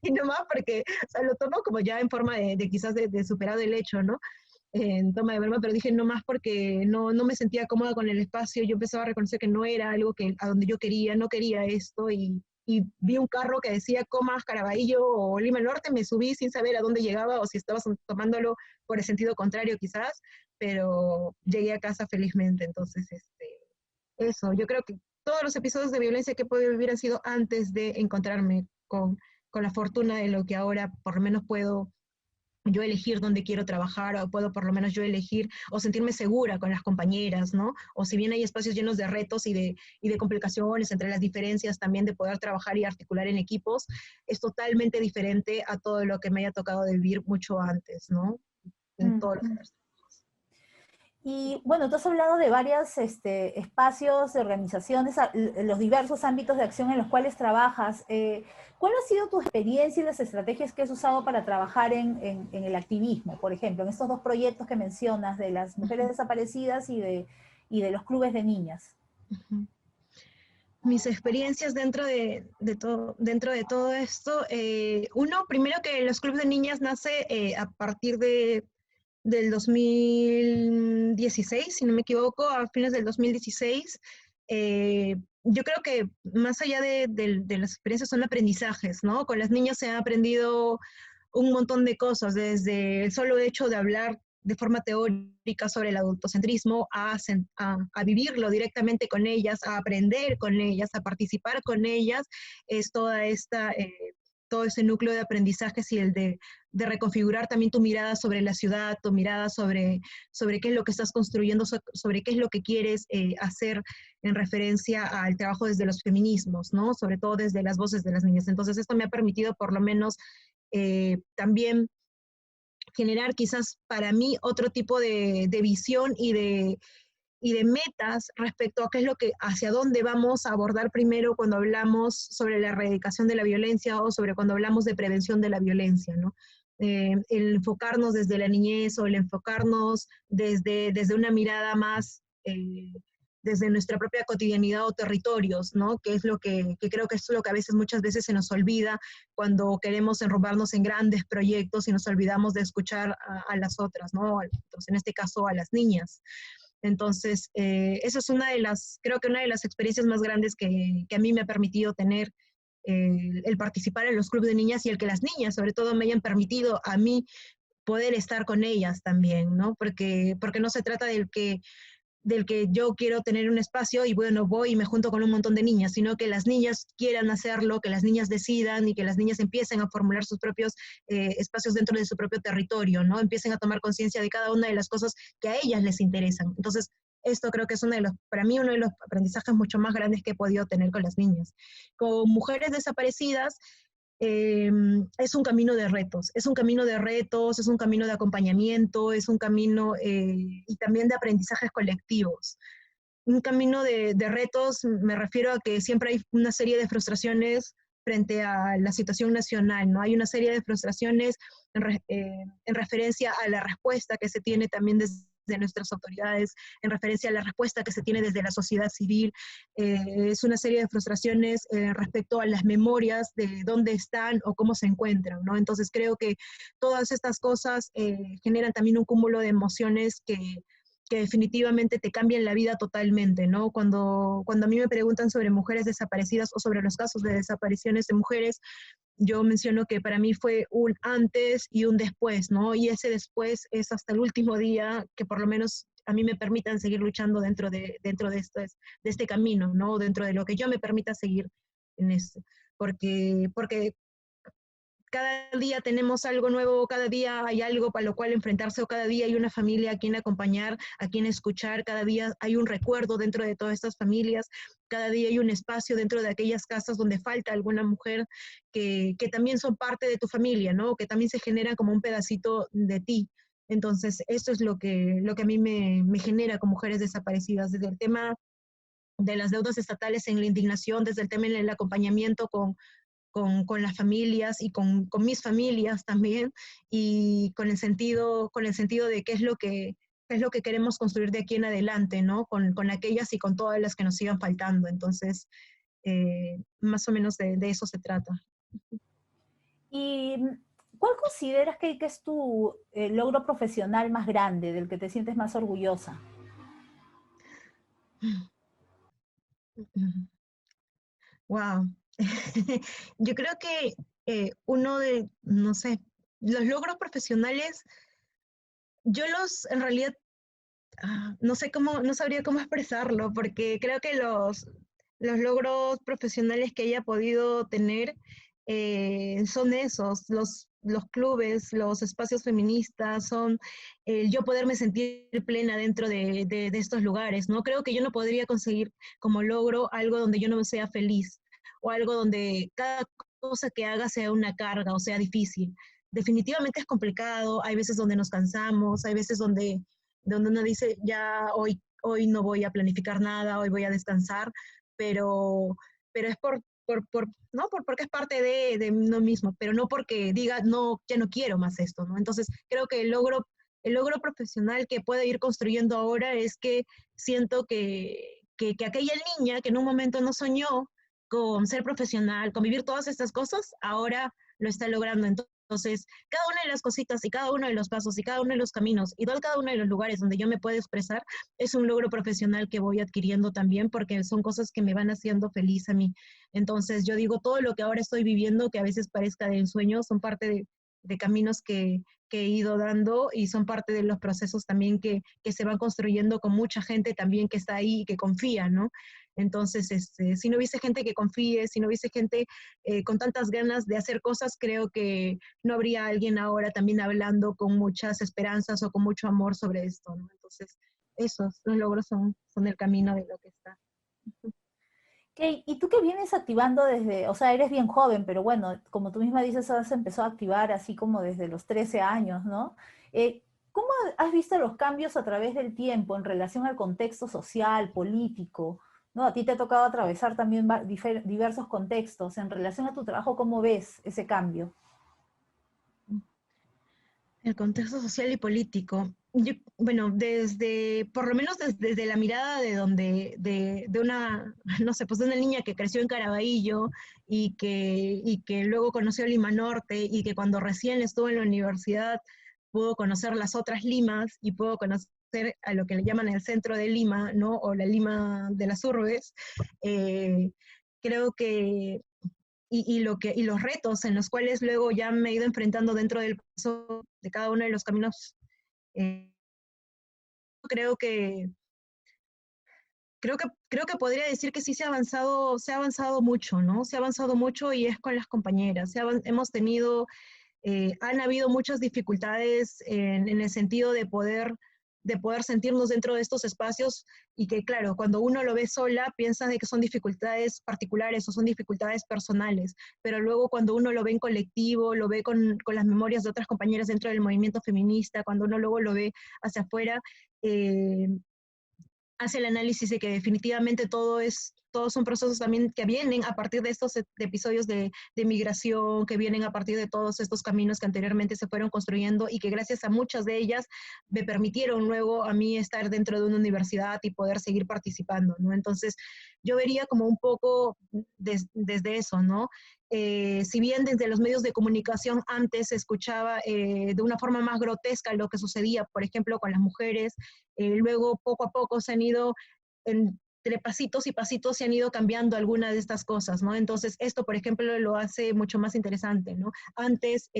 y no más porque, o sea, lo tomo como ya en forma de quizás de superado el hecho, ¿no? En toma de broma, pero dije no más porque no me sentía cómoda con el espacio, yo empezaba a reconocer que no era algo a donde yo quería, no quería esto, y vi un carro que decía Comas, Caraballo o Lima Norte, me subí sin saber a dónde llegaba o si estaba tomándolo por el sentido contrario quizás, pero llegué a casa felizmente, entonces eso, yo creo que todos los episodios de violencia que he podido vivir han sido antes de encontrarme con la fortuna de lo que ahora por lo menos puedo yo elegir dónde quiero trabajar, o puedo por lo menos yo elegir o sentirme segura con las compañeras, ¿no? O si bien hay espacios llenos de retos y de complicaciones entre las diferencias también de poder trabajar y articular en equipos, es totalmente diferente a todo lo que me haya tocado de vivir mucho antes, ¿no? En todos los casos. Y bueno, tú has hablado de varios espacios de organizaciones, los diversos ámbitos de acción en los cuales trabajas. ¿Cuál ha sido tu experiencia y las estrategias que has usado para trabajar en el activismo, por ejemplo, en estos dos proyectos que mencionas, de las mujeres desaparecidas y de los clubes de niñas? Mis experiencias dentro de todo esto, uno, primero que los clubes de niñas nace a partir del 2016, si no me equivoco, a fines del 2016. Yo creo que más allá de las experiencias son aprendizajes, ¿no? Con las niñas se ha aprendido un montón de cosas, desde el solo hecho de hablar de forma teórica sobre el adultocentrismo, a vivirlo directamente con ellas, a aprender con ellas, a participar con ellas, es todo ese núcleo de aprendizajes y el de reconfigurar también tu mirada sobre la ciudad, tu mirada sobre qué es lo que estás construyendo, sobre qué es lo que quieres hacer en referencia al trabajo desde los feminismos, ¿no? Sobre todo desde las voces de las niñas. Entonces esto me ha permitido por lo menos también generar quizás para mí otro tipo de visión y de metas respecto a qué es lo que, hacia dónde vamos a abordar primero cuando hablamos sobre la erradicación de la violencia o sobre cuando hablamos de prevención de la violencia, ¿no? El enfocarnos desde la niñez o el enfocarnos desde una mirada más desde nuestra propia cotidianidad o territorios, ¿no? Que es lo que creo que es lo que a veces, muchas veces se nos olvida cuando queremos enrumbarnos en grandes proyectos y nos olvidamos de escuchar a las otras, ¿no? Entonces, en este caso, a las niñas. Entonces, eso es creo que una de las experiencias más grandes que a mí me ha permitido tener el participar en los clubes de niñas y el que las niñas, sobre todo, me hayan permitido a mí poder estar con ellas también, ¿no? Porque no se trata del que yo quiero tener un espacio y bueno, voy y me junto con un montón de niñas, sino que las niñas quieran hacerlo, que las niñas decidan y que las niñas empiecen a formular sus propios espacios dentro de su propio territorio, ¿no? Empiecen a tomar conciencia de cada una de las cosas que a ellas les interesan. Entonces, esto creo que es para mí uno de los aprendizajes mucho más grandes que he podido tener con las niñas. Con mujeres desaparecidas, es un camino de retos, es un camino de retos, es un camino de acompañamiento, es un camino y también de aprendizajes colectivos. Un camino de retos, me refiero a que siempre hay una serie de frustraciones frente a la situación nacional, ¿no? Hay una serie de frustraciones en referencia a la respuesta que se tiene también desde nuestras autoridades, en referencia a la respuesta que se tiene desde la sociedad civil. Es una serie de frustraciones respecto a las memorias de dónde están o cómo se encuentran, ¿no? Entonces creo que todas estas cosas generan también un cúmulo de emociones que definitivamente te cambian la vida totalmente, ¿no? Cuando a mí me preguntan sobre mujeres desaparecidas o sobre los casos de desapariciones de mujeres, yo menciono que para mí fue un antes y un después, ¿no? Y ese después es hasta el último día que por lo menos a mí me permitan seguir luchando dentro de este camino, ¿no? Dentro de lo que yo me permita seguir en esto, porque cada día tenemos algo nuevo, cada día hay algo para lo cual enfrentarse, o cada día hay una familia a quien acompañar, a quien escuchar, cada día hay un recuerdo dentro de todas estas familias, cada día hay un espacio dentro de aquellas casas donde falta alguna mujer que también son parte de tu familia, ¿no? Que también se genera como un pedacito de ti. Entonces, esto es lo que a mí me genera con mujeres desaparecidas, desde el tema de las deudas estatales en la indignación, desde el tema en el acompañamiento con las familias y con mis familias también, y con el sentido de qué es lo que queremos construir de aquí en adelante, ¿no? Con aquellas y con todas las que nos sigan faltando. Entonces, más o menos de eso se trata. ¿Y cuál consideras que es tu logro profesional más grande, del que te sientes más orgullosa? Wow. Yo creo que uno de, no sé, los logros profesionales, en realidad, no sé cómo, no sabría cómo expresarlo, porque creo que los logros profesionales que haya podido tener son esos, los clubes, los espacios feministas, son el yo poderme sentir plena dentro de estos lugares, ¿no? Creo que yo no podría conseguir como logro algo donde yo no me sea feliz, o algo donde cada cosa que haga sea una carga o sea difícil. Definitivamente es complicado, hay veces donde nos cansamos, hay veces donde uno dice, ya hoy no voy a planificar nada, hoy voy a descansar, pero es ¿no? Porque es parte de uno mismo, pero no porque diga, no, ya no quiero más esto, ¿no? Entonces, creo que el logro profesional que puedo ir construyendo ahora es que siento que aquella niña que en un momento no soñó con ser profesional, con vivir todas estas cosas, ahora lo está logrando. Entonces, cada una de las cositas y cada uno de los pasos y cada uno de los caminos y cada uno de los lugares donde yo me puedo expresar es un logro profesional que voy adquiriendo también porque son cosas que me van haciendo feliz a mí. Entonces, yo digo, todo lo que ahora estoy viviendo, que a veces parezca de ensueño, son parte de caminos que he ido dando y son parte de los procesos también que se van construyendo con mucha gente también que está ahí y que confía, ¿no? Entonces, si no hubiese gente que confíe, si no hubiese gente con tantas ganas de hacer cosas, creo que no habría alguien ahora también hablando con muchas esperanzas o con mucho amor sobre esto, ¿no? Entonces, esos los logros son el camino de lo que está. Okay. ¿Y tú que vienes activando desde, o sea, eres bien joven, pero bueno, como tú misma dices, has empezado a activar así como desde los 13 años, ¿no? ¿Cómo has visto los cambios a través del tiempo en relación al contexto social, político? ¿No? A ti te ha tocado atravesar también diversos contextos. En relación a tu trabajo, ¿cómo ves ese cambio? El contexto social y político. Bueno, por lo menos desde la mirada de una, no sé, pues de una niña que creció en Caraballo y que luego conoció Lima Norte y que cuando recién estuvo en la universidad pudo conocer las otras Limas y pudo conocer a lo que le llaman el centro de Lima, ¿no? O la Lima de las urbes. eh, Creo que y los retos en los cuales luego ya me he ido enfrentando dentro del proceso de cada uno de los caminos, eh, creo que, creo que podría decir que sí se ha avanzado mucho, ¿no? Se ha avanzado mucho y es con las compañeras. Hemos tenido han habido muchas dificultades en el sentido de poder sentirnos dentro de estos espacios y que, claro, cuando uno lo ve sola, piensas de que son dificultades particulares o son dificultades personales, pero luego cuando uno lo ve en colectivo, lo ve con las memorias de otras compañeras dentro del movimiento feminista, cuando uno luego lo ve hacia afuera, eh, hace el análisis de que definitivamente todos son procesos también que vienen a partir de estos episodios de migración, que vienen a partir de todos estos caminos que anteriormente se fueron construyendo y que gracias a muchas de ellas me permitieron luego a mí estar dentro de una universidad y poder seguir participando, ¿no? Entonces, yo vería como un poco desde eso, ¿no? Si bien desde los medios de comunicación antes se escuchaba de una forma más grotesca lo que sucedía, por ejemplo, con las mujeres, luego poco a poco se han ido, entre pasitos y pasitos se han ido cambiando algunas de estas cosas, ¿no? Entonces esto, por ejemplo, lo hace mucho más interesante, ¿no? Antes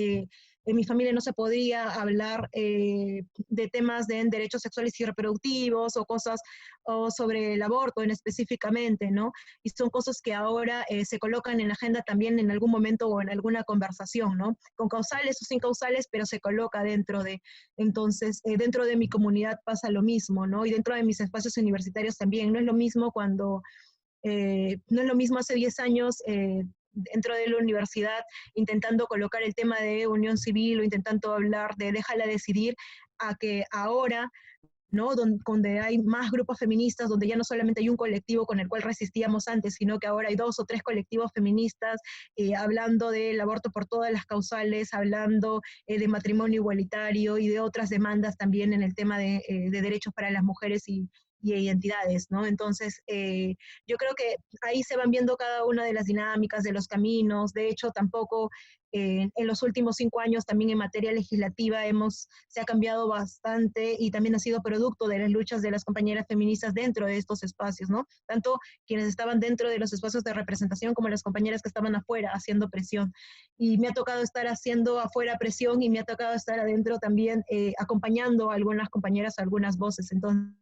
en mi familia no se podía hablar de temas de derechos sexuales y reproductivos o cosas o sobre el aborto en específicamente, ¿no? Y son cosas que ahora se colocan en la agenda también en algún momento o en alguna conversación, ¿no? Con causales o sin causales, pero se coloca dentro de, entonces, dentro de mi comunidad pasa lo mismo, ¿no? Y dentro de mis espacios universitarios también, no es lo mismo cuando, no es lo mismo hace 10 años, dentro de la universidad, intentando colocar el tema de unión civil o intentando hablar de déjala decidir, a que ahora, ¿no? Donde hay más grupos feministas, donde ya no solamente hay un colectivo con el cual resistíamos antes, sino que ahora hay 2 o 3 colectivos feministas hablando del aborto por todas las causales, hablando de matrimonio igualitario y de otras demandas también en el tema de derechos para las mujeres y identidades, ¿no? Entonces, yo creo que ahí se van viendo cada una de las dinámicas, de los caminos. De hecho, tampoco en los últimos 5 años también en materia legislativa se ha cambiado bastante y también ha sido producto de las luchas de las compañeras feministas dentro de estos espacios, ¿no? Tanto quienes estaban dentro de los espacios de representación como las compañeras que estaban afuera haciendo presión. Y me ha tocado estar haciendo afuera presión y me ha tocado estar adentro también acompañando a algunas compañeras, a algunas voces. Entonces,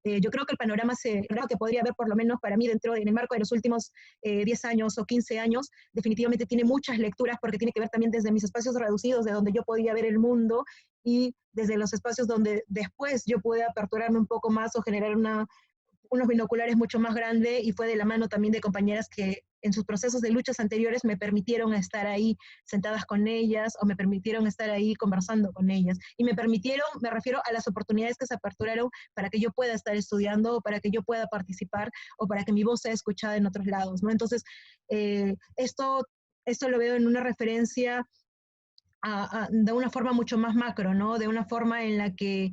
yo creo que el panorama que podría haber, por lo menos para mí, en el marco de los últimos 10 años o 15 años, definitivamente tiene muchas lecturas porque tiene que ver también desde mis espacios reducidos, de donde yo podía ver el mundo, y desde los espacios donde después yo pude aperturarme un poco más o generar unos binoculares mucho más grandes, y fue de la mano también de compañeras que en sus procesos de luchas anteriores me permitieron estar ahí sentadas con ellas o me permitieron estar ahí conversando con ellas. Y me permitieron, me refiero a las oportunidades que se aperturaron para que yo pueda estar estudiando o para que yo pueda participar o para que mi voz sea escuchada en otros lados, ¿no? Entonces, esto lo veo en una referencia de una forma mucho más macro, ¿no? De una forma en la que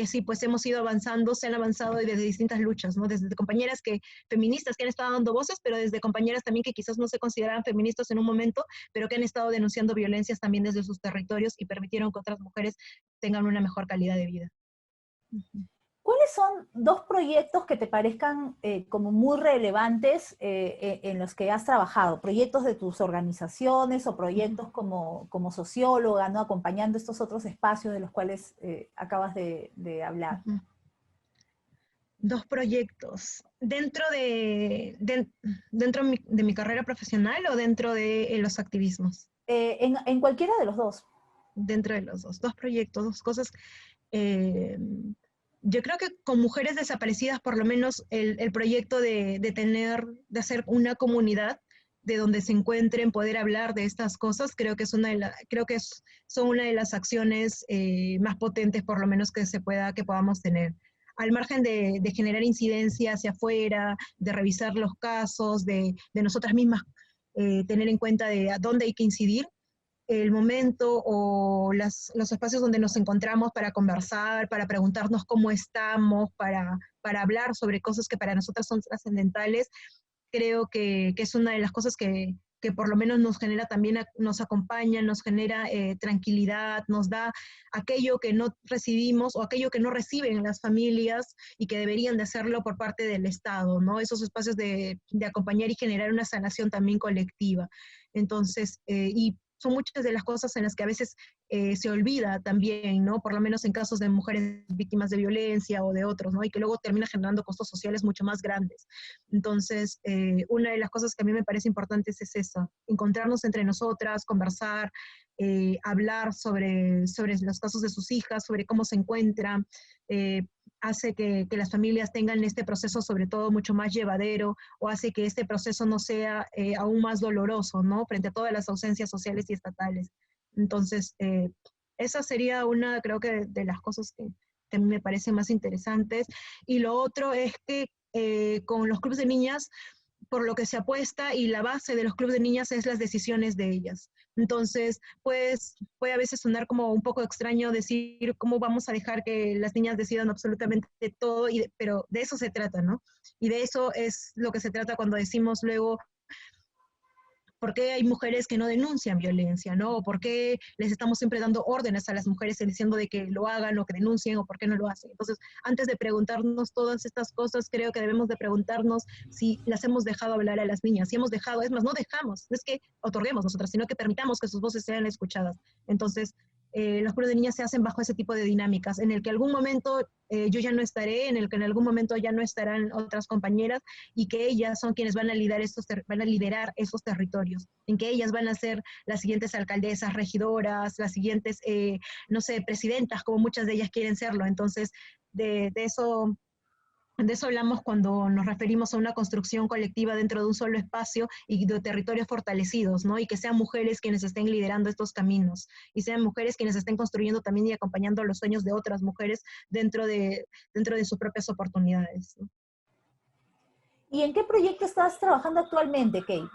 sí, pues hemos ido avanzando, se han avanzado desde distintas luchas, ¿no? Desde compañeras feministas que han estado dando voces, pero desde compañeras también que quizás no se consideraban feministas en un momento, pero que han estado denunciando violencias también desde sus territorios y permitieron que otras mujeres tengan una mejor calidad de vida. ¿Cuáles son 2 proyectos que te parezcan como muy relevantes en los que has trabajado? ¿Proyectos de tus organizaciones o proyectos como socióloga, ¿no? Acompañando estos otros espacios de los cuales acabas de hablar? 2 proyectos. ¿Dentro de mi carrera profesional o dentro de los activismos? En cualquiera de los 2. Dentro de los 2 proyectos, 2 cosas. Yo creo que con mujeres desaparecidas, por lo menos el proyecto de hacer una comunidad de donde se encuentren, poder hablar de estas cosas, creo que son una de las acciones más potentes, por lo menos que podamos tener. Al margen de generar incidencia hacia afuera, de revisar los casos, de nosotras mismas tener en cuenta de a dónde hay que incidir, el momento o los espacios donde nos encontramos para conversar, para preguntarnos cómo estamos, para hablar sobre cosas que para nosotras son trascendentales, creo que es una de las cosas que por lo menos nos genera también, nos acompaña, nos genera tranquilidad, nos da aquello que no recibimos o aquello que no reciben las familias y que deberían de hacerlo por parte del Estado, ¿no? Esos espacios de acompañar y generar una sanación también colectiva. Entonces, y son muchas de las cosas en las que a veces se olvida también, ¿no? Por lo menos en casos de mujeres víctimas de violencia o de otros, ¿no? Y que luego termina generando costos sociales mucho más grandes. Entonces, una de las cosas que a mí me parece importante es esa, encontrarnos entre nosotras, conversar, hablar sobre los casos de sus hijas, sobre cómo se encuentran, hace que las familias tengan este proceso sobre todo mucho más llevadero, o hace que este proceso no sea aún más doloroso, ¿no? Frente a todas las ausencias sociales y estatales. Entonces, esa sería una, creo que, de las cosas que a mí me parecen más interesantes. Y lo otro es que con los clubes de niñas, por lo que se apuesta y la base de los clubes de niñas es las decisiones de ellas. Entonces, pues puede a veces sonar como un poco extraño decir cómo vamos a dejar que las niñas decidan absolutamente todo, pero de eso se trata, ¿no? Y de eso es lo que se trata cuando decimos luego ¿por qué hay mujeres que no denuncian violencia, ¿no? O por qué les estamos siempre dando órdenes a las mujeres diciendo de que lo hagan o que denuncien o por qué no lo hacen. Entonces, antes de preguntarnos todas estas cosas, creo que debemos de preguntarnos si las hemos dejado hablar a las niñas, si hemos dejado, es más, no dejamos, no es que otorguemos nosotras, sino que permitamos que sus voces sean escuchadas. Entonces, los puros de niñas se hacen bajo ese tipo de dinámicas, en el que algún momento yo ya no estaré, en el que en algún momento ya no estarán otras compañeras, y que ellas son quienes van a liderar esos territorios, en que ellas van a ser las siguientes alcaldesas, regidoras, las siguientes, no sé, presidentas, como muchas de ellas quieren serlo. Entonces, de eso... De eso hablamos cuando nos referimos a una construcción colectiva dentro de un solo espacio y de territorios fortalecidos, ¿no? Y que sean mujeres quienes estén liderando estos caminos, y sean mujeres quienes estén construyendo también y acompañando los sueños de otras mujeres dentro de sus propias oportunidades, ¿no? ¿Y en qué proyecto estás trabajando actualmente, Kate?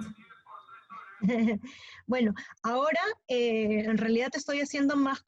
Bueno, ahora en realidad estoy haciendo más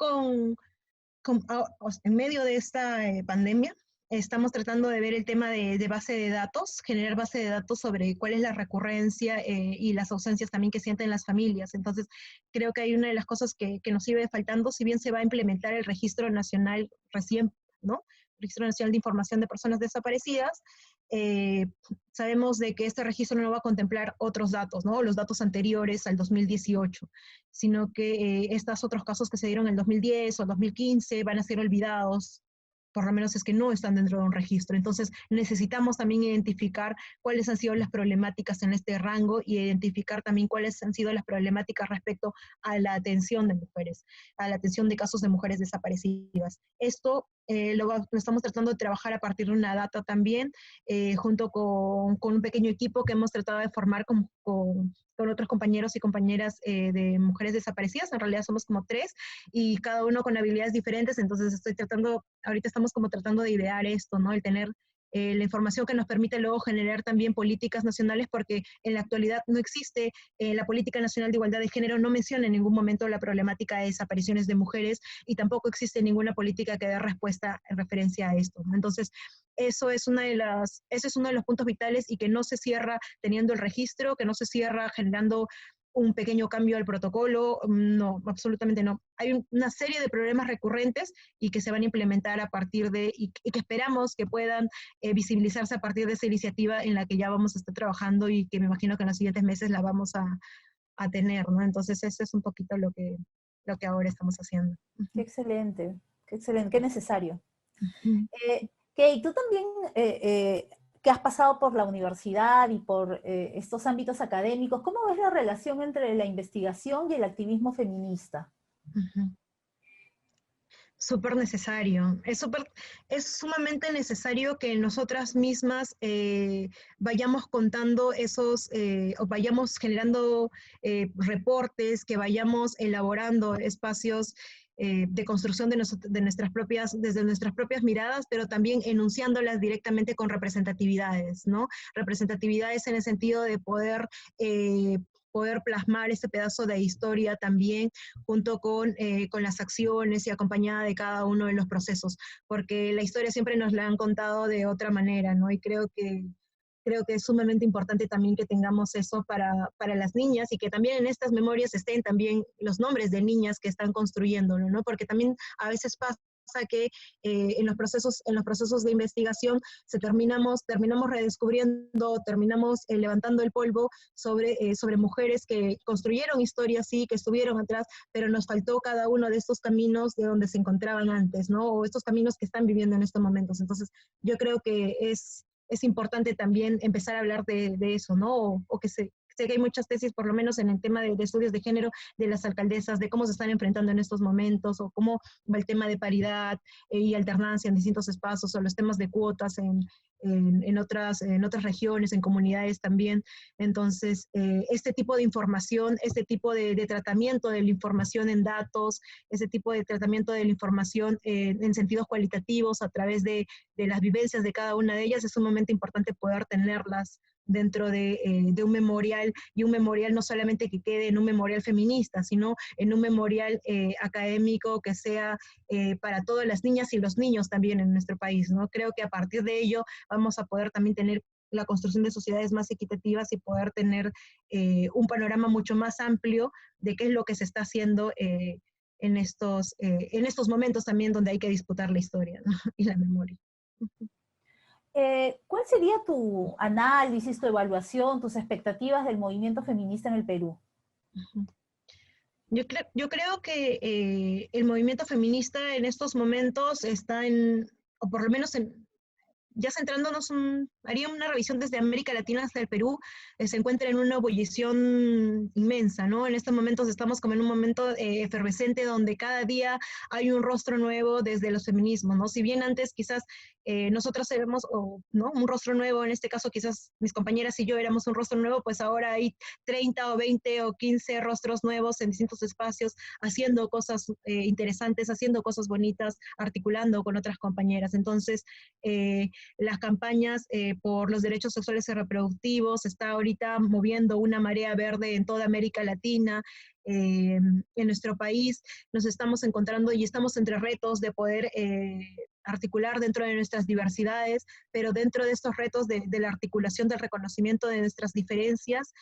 en medio de esta pandemia. Estamos tratando de ver el tema de base de datos, generar base de datos sobre cuál es la recurrencia y las ausencias también que sienten las familias. Entonces, creo que hay una de las cosas que nos sigue faltando, si bien se va a implementar el registro nacional recién, ¿no? Registro Nacional de Información de Personas Desaparecidas. eh, Sabemos de que este registro no va a contemplar otros datos, ¿no? Los datos anteriores al 2018, sino que estos otros casos que se dieron en el 2010 o el 2015 van a ser olvidados, por lo menos es que no están dentro de un registro. Entonces necesitamos también identificar cuáles han sido las problemáticas en este rango y identificar también cuáles han sido las problemáticas respecto a la atención de mujeres, a la atención de casos de mujeres desaparecidas. Esto lo estamos tratando de trabajar a partir de una data también, junto con un pequeño equipo que hemos tratado de formar con otros compañeros y compañeras de mujeres desaparecidas. En realidad somos como 3 y cada uno con habilidades diferentes, entonces ahorita estamos como tratando de idear esto, ¿no? El tener la información que nos permite luego generar también políticas nacionales, porque en la actualidad no existe la Política Nacional de Igualdad de Género, no menciona en ningún momento la problemática de desapariciones de mujeres, y tampoco existe ninguna política que dé respuesta en referencia a esto, ¿no? Entonces, ese es uno de los puntos vitales, y que no se cierra teniendo el registro, que no se cierra generando un pequeño cambio al protocolo, no, absolutamente no. Hay una serie de problemas recurrentes y que se van a implementar a partir y que esperamos que puedan visibilizarse a partir de esa iniciativa en la que ya vamos a estar trabajando, y que me imagino que en los siguientes meses la vamos a tener, ¿no? Entonces eso es un poquito lo que ahora estamos haciendo. Qué excelente, qué necesario. Uh-huh. Kate, tú también que has pasado por la universidad y por estos ámbitos académicos, ¿cómo ves la relación entre la investigación y el activismo feminista? Uh-huh. Súper necesario. Es sumamente necesario que nosotras mismas vayamos contando o vayamos generando reportes, que vayamos elaborando espacios de construcción desde nuestras propias miradas, pero también enunciándolas directamente con representatividades, ¿no? Representatividades en el sentido de poder plasmar ese pedazo de historia también, junto con las acciones y acompañada de cada uno de los procesos, porque la historia siempre nos la han contado de otra manera, ¿no? Y creo que es sumamente importante también que tengamos eso para las niñas, y que también en estas memorias estén también los nombres de niñas que están construyéndolo, ¿no? Porque también a veces pasa que en los procesos de investigación terminamos redescubriendo, terminamos levantando el polvo sobre mujeres que construyeron historias, sí, que estuvieron atrás, pero nos faltó cada uno de estos caminos de donde se encontraban antes, ¿no? O estos caminos que están viviendo en estos momentos. Entonces, yo creo que es importante también empezar a hablar de eso, ¿no? O que sé que hay muchas tesis, por lo menos en el tema de estudios de género, de las alcaldesas, de cómo se están enfrentando en estos momentos, o cómo va el tema de paridad y alternancia en distintos espacios, o los temas de cuotas en otras regiones, en comunidades también. Entonces, este tipo de información, este tipo de tratamiento de la información en datos, este tipo de tratamiento de la información en sentidos cualitativos a través de las vivencias de cada una de ellas, es sumamente importante poder tenerlas dentro de un memorial, y un memorial no solamente que quede en un memorial feminista, sino en un memorial académico que sea para todas las niñas y los niños también en nuestro país, ¿no? Creo que a partir de ello vamos a poder también tener la construcción de sociedades más equitativas y poder tener un panorama mucho más amplio de qué es lo que se está haciendo en estos momentos también donde hay que disputar la historia, ¿no? Y la memoria. ¿Cuál sería tu análisis, tu evaluación, tus expectativas del movimiento feminista en el Perú? Yo creo que el movimiento feminista en estos momentos está o por lo menos ya centrándonos, haría una revisión desde América Latina hasta el Perú, se encuentra en una ebullición inmensa, ¿no? En estos momentos estamos como en un momento efervescente donde cada día hay un rostro nuevo desde los feminismos, ¿no? Si bien antes quizás nosotros éramos, ¿no? Un rostro nuevo, en este caso quizás mis compañeras y yo éramos un rostro nuevo, pues ahora hay 30 o 20 o 15 rostros nuevos en distintos espacios, haciendo cosas interesantes, haciendo cosas bonitas, articulando con otras compañeras. Entonces, las campañas por los derechos sexuales y reproductivos, está ahorita moviendo una marea verde en toda América Latina, en nuestro país nos estamos encontrando y estamos entre retos de poder articular dentro de nuestras diversidades, pero dentro de estos retos de la articulación del reconocimiento de nuestras diferencias,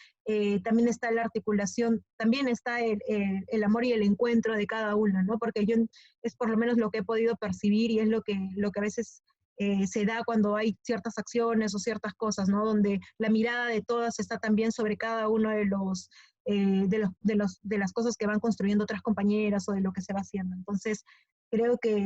también está la articulación, también está el amor y el encuentro de cada una, ¿no? Porque yo es por lo menos lo que he podido percibir y es lo que a veces se da cuando hay ciertas acciones o ciertas cosas, ¿no? Donde la mirada de todas está también sobre cada uno de las cosas que van construyendo otras compañeras o de lo que se va haciendo. Entonces, creo que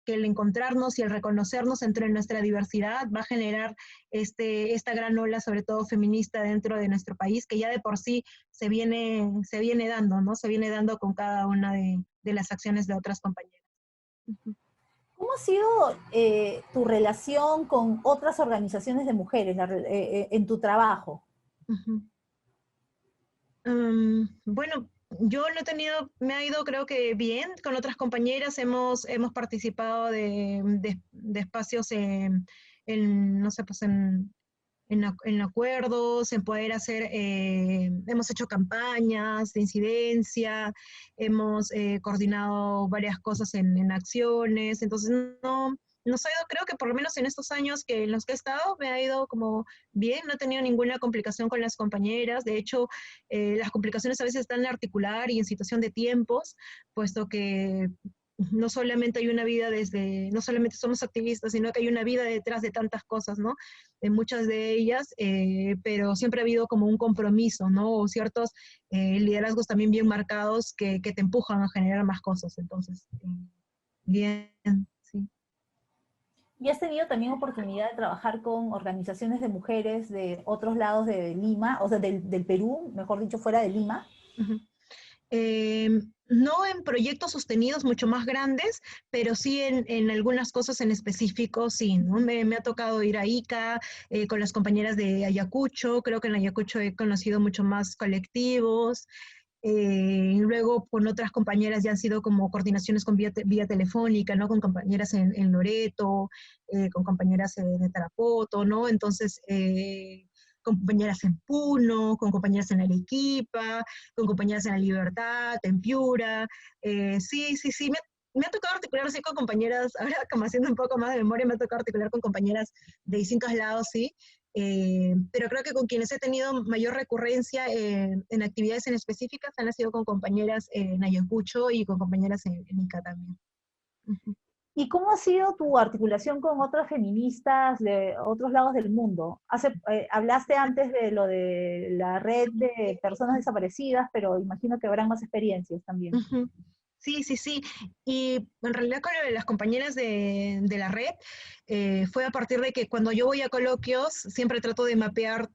el encontrarnos y el reconocernos entre nuestra diversidad va a generar esta gran ola, sobre todo feminista, dentro de nuestro país, que ya de por sí se viene dando, ¿no? Se viene dando con cada una de las acciones de otras compañeras. ¿Cómo ha sido tu relación con otras organizaciones de mujeres en tu trabajo? Bueno, yo no he tenido, me ha ido creo que bien, con otras compañeras hemos participado de espacios no sé, pues en acuerdos, en poder hacer, hemos hecho campañas de incidencia, hemos coordinado varias cosas en acciones, entonces nos ha ido, creo que por lo menos en estos años en los que he estado, me ha ido como bien, no he tenido ninguna complicación con las compañeras, de hecho, las complicaciones a veces están en articular y en situación de tiempos, puesto que no solamente hay una vida no solamente somos activistas, sino que hay una vida detrás de tantas cosas, ¿no? En muchas de ellas, pero siempre ha habido como un compromiso, ¿no? O ciertos liderazgos también bien marcados que te empujan a generar más cosas. Entonces, bien, sí. ¿Y has tenido también oportunidad de trabajar con organizaciones de mujeres de otros lados de Lima, o sea, del Perú, mejor dicho, fuera de Lima? Uh-huh. No en proyectos sostenidos mucho más grandes, pero sí en algunas cosas en específico, sí, ¿no? Me ha tocado ir a Ica con las compañeras de Ayacucho, creo que en Ayacucho he conocido mucho más colectivos, luego con otras compañeras ya han sido como coordinaciones con vía telefónica, ¿no? Con compañeras en Loreto, con compañeras de Tarapoto, ¿no? Entonces, con compañeras en Puno, con compañeras en Arequipa, con compañeras en La Libertad, en Piura. Sí, me ha tocado articular así con compañeras, ahora como haciendo un poco más de memoria, me ha tocado articular con compañeras de distintos lados, sí. Pero creo que con quienes he tenido mayor recurrencia en actividades en específicas han sido con compañeras en Ayacucho y con compañeras en Ica también. Uh-huh. ¿Y cómo ha sido tu articulación con otras feministas de otros lados del mundo? Hablaste antes de lo de la red de personas desaparecidas, pero imagino que habrán más experiencias también. Uh-huh. Sí. Y en realidad con lo de las compañeras de la red, fue a partir de que cuando yo voy a coloquios, siempre trato de mapear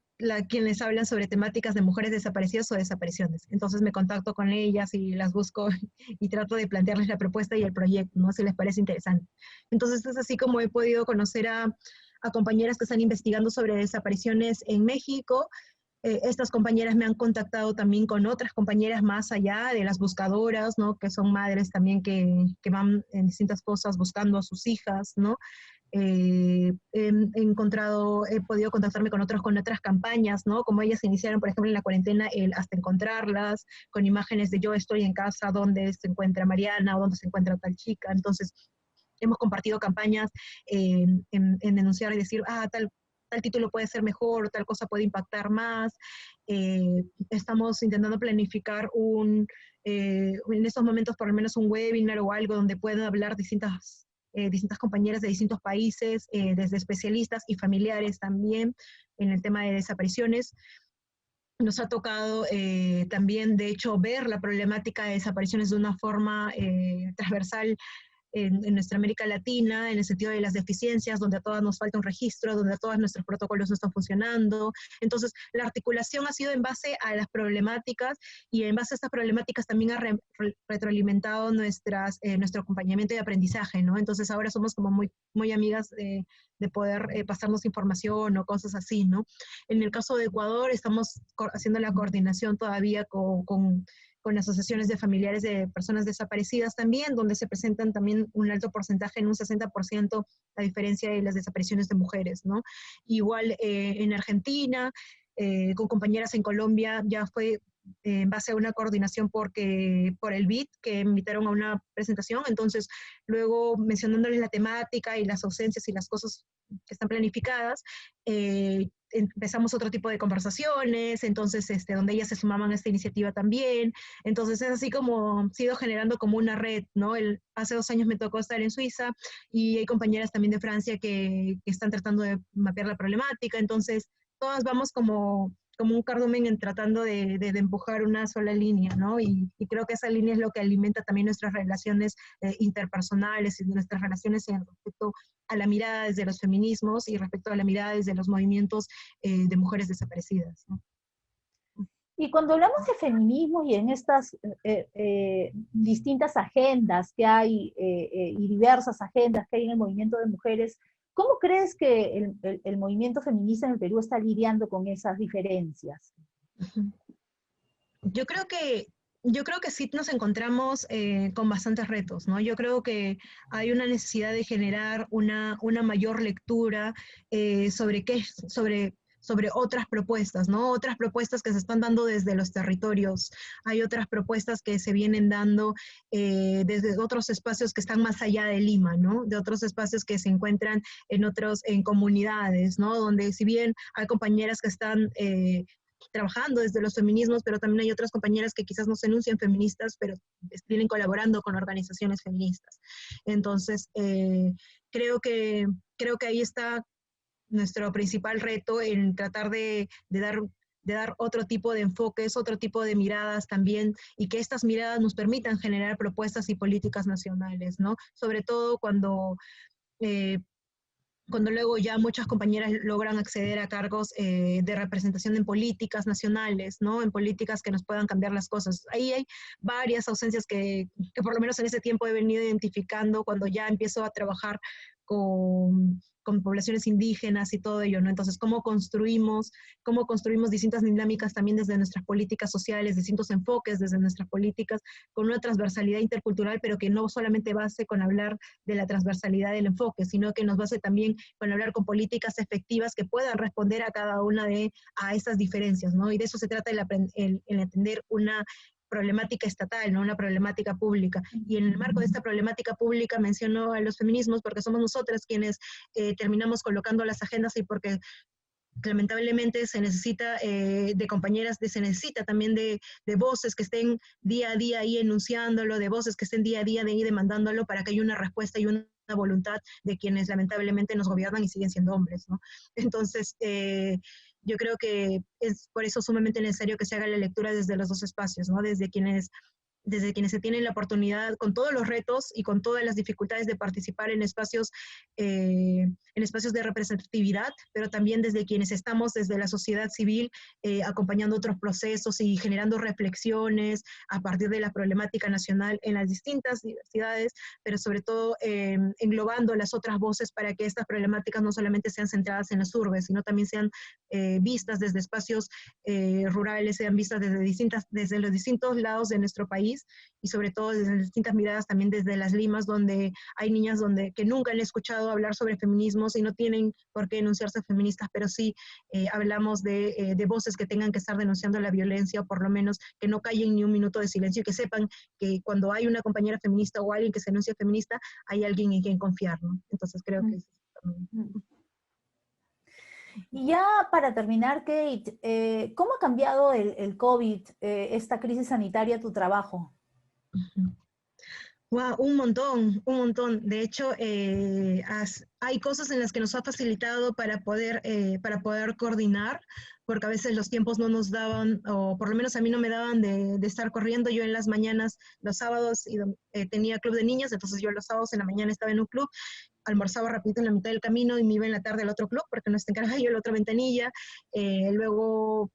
quienes hablan sobre temáticas de mujeres desaparecidas o desapariciones. Entonces me contacto con ellas y las busco y trato de plantearles la propuesta y el proyecto, ¿no? Si les parece interesante. Entonces es así como he podido conocer a compañeras que están investigando sobre desapariciones en México. Estas compañeras me han contactado también con otras compañeras más allá de las buscadoras, ¿no? Que son madres también que van en distintas cosas buscando a sus hijas, ¿no? He podido contactarme con otras campañas, ¿no? Como ellas iniciaron, por ejemplo, en la cuarentena, el hasta encontrarlas, con imágenes de yo estoy en casa, donde se encuentra Mariana o donde se encuentra tal chica. Entonces, hemos compartido campañas en denunciar y decir, tal tal título puede ser mejor, tal cosa puede impactar más. Estamos intentando planificar en estos momentos por lo menos un webinar o algo donde puedan hablar distintas compañeras de distintos países, desde especialistas y familiares también en el tema de desapariciones. Nos ha tocado también, de hecho, ver la problemática de desapariciones de una forma transversal en nuestra América Latina, en el sentido de las deficiencias, donde a todas nos falta un registro, donde a todos nuestros protocolos no están funcionando. Entonces, la articulación ha sido en base a las problemáticas y en base a estas problemáticas también ha retroalimentado nuestro acompañamiento y aprendizaje, ¿no? Entonces, ahora somos como muy amigas de poder pasarnos información o cosas así, ¿no? En el caso de Ecuador, estamos haciendo la coordinación todavía con asociaciones de familiares de personas desaparecidas también, donde se presentan también un alto porcentaje, en un 60%, a diferencia de las desapariciones de mujeres, ¿no? Igual en Argentina, con compañeras en Colombia, ya fue en base a una coordinación por el BID, que me invitaron a una presentación, entonces luego mencionándoles la temática y las ausencias y las cosas que están planificadas, empezamos otro tipo de conversaciones, entonces donde ellas se sumaban a esta iniciativa también, entonces es así como se ha ido generando como una red, ¿no? Hace 2 años me tocó estar en Suiza y hay compañeras también de Francia que están tratando de mapear la problemática, entonces todas vamos como un cardumen tratando de empujar una sola línea, ¿no? Y creo que esa línea es lo que alimenta también nuestras relaciones interpersonales y nuestras relaciones en respecto a la mirada desde los feminismos y respecto a la mirada desde los movimientos de mujeres desaparecidas, ¿no? Y cuando hablamos de feminismo y en estas distintas agendas que hay y diversas agendas que hay en el movimiento de mujeres, ¿cómo crees que el movimiento feminista en el Perú está lidiando con esas diferencias? Yo creo que sí nos encontramos con bastantes retos, ¿no? Yo creo que hay una necesidad de generar una mayor lectura sobre otras propuestas, ¿no? Otras propuestas que se están dando desde los territorios. Hay otras propuestas que se vienen dando desde otros espacios que están más allá de Lima, ¿no? De otros espacios que se encuentran en comunidades, ¿no? Donde si bien hay compañeras que están trabajando desde los feminismos, pero también hay otras compañeras que quizás no se enuncian feministas, pero vienen colaborando con organizaciones feministas. Entonces, creo que ahí está nuestro principal reto en tratar de dar otro tipo de enfoques, otro tipo de miradas también, y que estas miradas nos permitan generar propuestas y políticas nacionales, ¿no? Sobre todo cuando luego ya muchas compañeras logran acceder a cargos de representación en políticas nacionales, ¿no? En políticas que nos puedan cambiar las cosas. Ahí hay varias ausencias que por lo menos en ese tiempo he venido identificando cuando ya empiezo a trabajar con poblaciones indígenas y todo ello, ¿no? Entonces, ¿cómo construimos distintas dinámicas también desde nuestras políticas sociales, distintos enfoques desde nuestras políticas, con una transversalidad intercultural, pero que no solamente base con hablar de la transversalidad del enfoque, sino que nos base también con hablar con políticas efectivas que puedan responder a cada una a estas diferencias, ¿no? Y de eso se trata el entender una problemática estatal, ¿no? Una problemática pública. Y en el marco de esta problemática pública menciono a los feminismos porque somos nosotras quienes terminamos colocando las agendas y porque lamentablemente se necesita de compañeras, se necesita también de voces que estén día a día ahí enunciándolo, de voces que estén día a día ahí demandándolo para que haya una respuesta y una voluntad de quienes lamentablemente nos gobiernan y siguen siendo hombres, ¿no? Entonces, yo creo que es por eso sumamente necesario que se haga la lectura desde los dos espacios, ¿no? Desde quienes se tienen la oportunidad, con todos los retos y con todas las dificultades de participar en espacios de representatividad, pero también desde quienes estamos desde la sociedad civil acompañando otros procesos y generando reflexiones a partir de la problemática nacional en las distintas diversidades, pero sobre todo englobando las otras voces para que estas problemáticas no solamente sean centradas en las urbes, sino también sean vistas desde espacios rurales, sean vistas desde los distintos lados de nuestro país y sobre todo desde distintas miradas también desde las limas donde hay niñas que nunca han escuchado hablar sobre feminismos y no tienen por qué denunciarse feministas, pero sí hablamos de voces que tengan que estar denunciando la violencia o por lo menos que no callen ni un minuto de silencio y que sepan que cuando hay una compañera feminista o alguien que se denuncia feminista, hay alguien en quien confiar, ¿no? Entonces creo que es también. Y ya para terminar, Kate, ¿cómo ha cambiado el COVID, esta crisis sanitaria, tu trabajo? Wow, un montón, un montón. De hecho, hay cosas en las que nos ha facilitado para poder coordinar, porque a veces los tiempos no nos daban, o por lo menos a mí no me daban de estar corriendo. Yo en las mañanas, los sábados, tenía club de niñas, entonces yo los sábados en la mañana estaba en un club, almorzaba rapidito en la mitad del camino y me iba en la tarde al otro club, porque no se encargaba yo de la otra ventanilla. Luego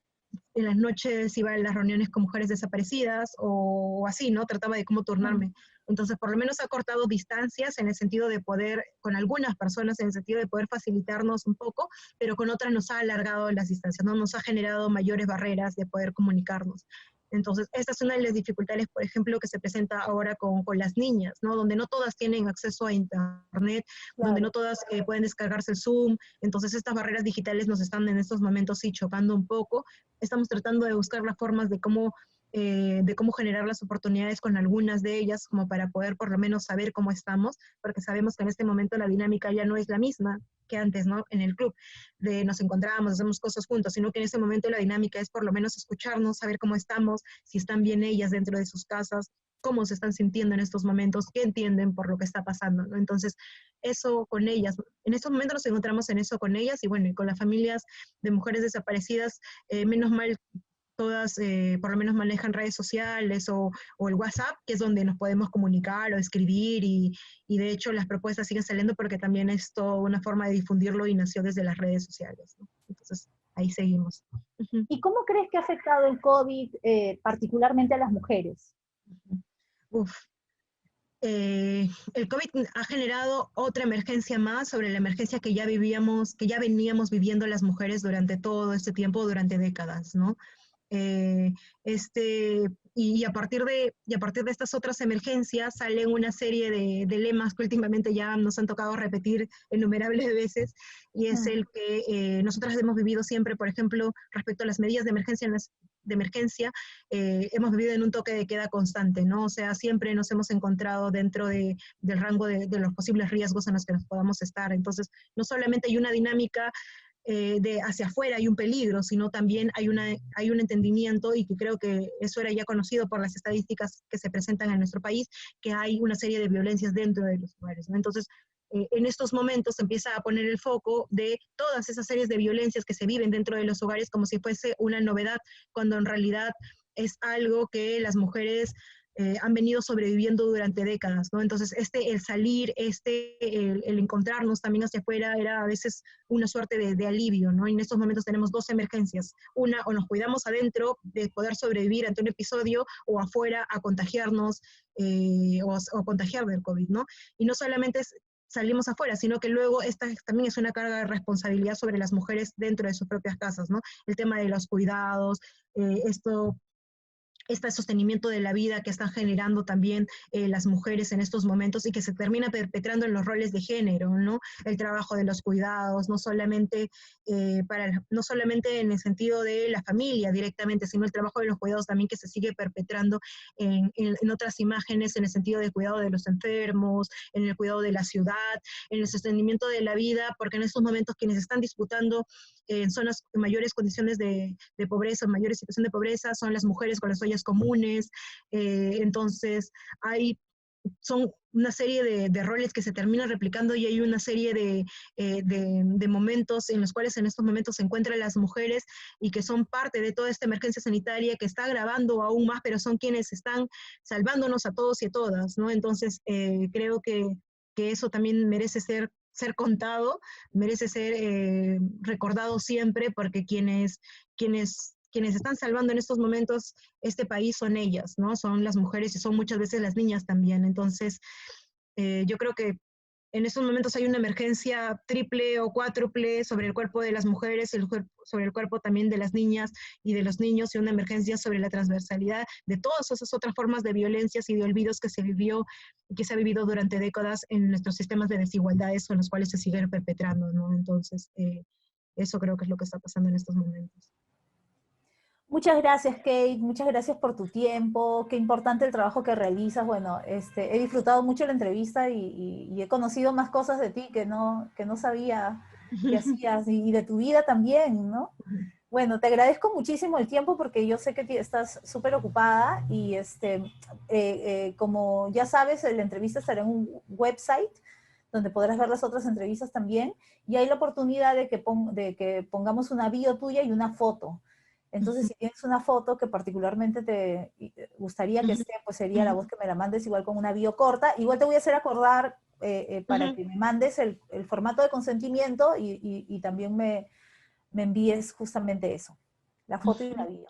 en las noches iba a las reuniones con mujeres desaparecidas o así, ¿no? Trataba de cómo Mm. turnarme. Entonces, por lo menos ha cortado distancias en el sentido de poder, con algunas personas, en el sentido de poder facilitarnos un poco, pero con otras nos ha alargado las distancias, ¿no? Nos ha generado mayores barreras de poder comunicarnos. Entonces, esta es una de las dificultades, por ejemplo, que se presenta ahora con las niñas, ¿no? Donde no todas tienen acceso a Internet, donde no Claro. todas pueden descargarse el Zoom. Entonces, estas barreras digitales nos están en estos momentos sí chocando un poco. Estamos tratando de buscar las formas de cómo generar las oportunidades con algunas de ellas, como para poder por lo menos saber cómo estamos, porque sabemos que en este momento la dinámica ya no es la misma que antes, ¿no? En el club, de nos encontramos, hacemos cosas juntos, sino que en ese momento la dinámica es por lo menos escucharnos, saber cómo estamos, si están bien ellas dentro de sus casas, cómo se están sintiendo en estos momentos, qué entienden por lo que está pasando, ¿no? Entonces, eso con ellas, en estos momentos nos encontramos en eso con ellas y bueno, y con las familias de mujeres desaparecidas, menos mal todas por lo menos manejan redes sociales o el WhatsApp, que es donde nos podemos comunicar o escribir y de hecho las propuestas siguen saliendo porque también es toda una forma de difundirlo y nació desde las redes sociales, ¿no? Entonces, ahí seguimos. Uh -huh. ¿Y cómo crees que ha afectado el COVID particularmente a las mujeres? Uf, el COVID ha generado otra emergencia más sobre la emergencia que ya vivíamos, que ya veníamos viviendo las mujeres durante todo este tiempo, durante décadas, ¿no? Eh, este, y a partir de estas otras emergencias salen una serie de lemas que últimamente ya nos han tocado repetir innumerables veces, y es Mm. el que nosotras hemos vivido siempre, por ejemplo, respecto a las medidas de emergencia, hemos vivido en un toque de queda constante, ¿no? O sea, siempre nos hemos encontrado dentro del rango de los posibles riesgos en los que nos podamos estar. Entonces, no solamente hay una dinámica de hacia afuera hay un peligro, sino también hay un entendimiento, y que creo que eso era ya conocido por las estadísticas que se presentan en nuestro país, que hay una serie de violencias dentro de los hogares, ¿no? Entonces, en estos momentos se empieza a poner el foco de todas esas series de violencias que se viven dentro de los hogares como si fuese una novedad, cuando en realidad es algo que las mujeres han venido sobreviviendo durante décadas, ¿no? Entonces, el salir, el encontrarnos también hacia afuera era a veces una suerte de alivio, ¿no? Y en estos momentos tenemos dos emergencias. Una, o nos cuidamos adentro de poder sobrevivir ante un episodio, o afuera a contagiarnos o contagiar del COVID, ¿no? Y no solamente salimos afuera, sino que luego esta también es una carga de responsabilidad sobre las mujeres dentro de sus propias casas, ¿no? El tema de los cuidados, este sostenimiento de la vida que están generando también las mujeres en estos momentos, y que se termina perpetrando en los roles de género, ¿no? El trabajo de los cuidados, no solamente en el sentido de la familia directamente, sino el trabajo de los cuidados también que se sigue perpetrando en otras imágenes, en el sentido del cuidado de los enfermos, en el cuidado de la ciudad, en el sostenimiento de la vida, porque en estos momentos quienes están disputando en zonas en mayores condiciones de pobreza, en mayores situación de pobreza, son las mujeres con las ollas comunes. Entonces, son una serie de roles que se terminan replicando, y hay una serie de momentos en los cuales en estos momentos se encuentran las mujeres y que son parte de toda esta emergencia sanitaria que está agravando aún más, pero son quienes están salvándonos a todos y a todas, ¿no? Entonces, creo que eso también merece ser contado, merece ser recordado siempre, porque quienes están salvando en estos momentos este país son ellas, ¿no? Son las mujeres y son muchas veces las niñas también. Entonces, yo creo que en estos momentos hay una emergencia triple o cuádruple sobre el cuerpo de las mujeres, sobre el cuerpo también de las niñas y de los niños, y una emergencia sobre la transversalidad de todas esas otras formas de violencias y de olvidos que se ha vivido durante décadas en nuestros sistemas de desigualdades con los cuales se siguen perpetrando, ¿no? Entonces, eso creo que es lo que está pasando en estos momentos. Muchas gracias, Kate. Muchas gracias por tu tiempo. Qué importante el trabajo que realizas. Bueno, he disfrutado mucho la entrevista y he conocido más cosas de ti que no sabía. que hacías y de tu vida también, ¿no? Bueno, te agradezco muchísimo el tiempo porque yo sé que estás súper ocupada y como ya sabes, la entrevista estará en un website donde podrás ver las otras entrevistas también y hay la oportunidad de que pongamos una bio tuya y una foto. Entonces, si tienes una foto que particularmente te gustaría que esté, pues sería la voz que me la mandes igual con una bio corta. Igual te voy a hacer acordar para que me mandes el formato de consentimiento y también me envíes justamente eso, la foto y la bio.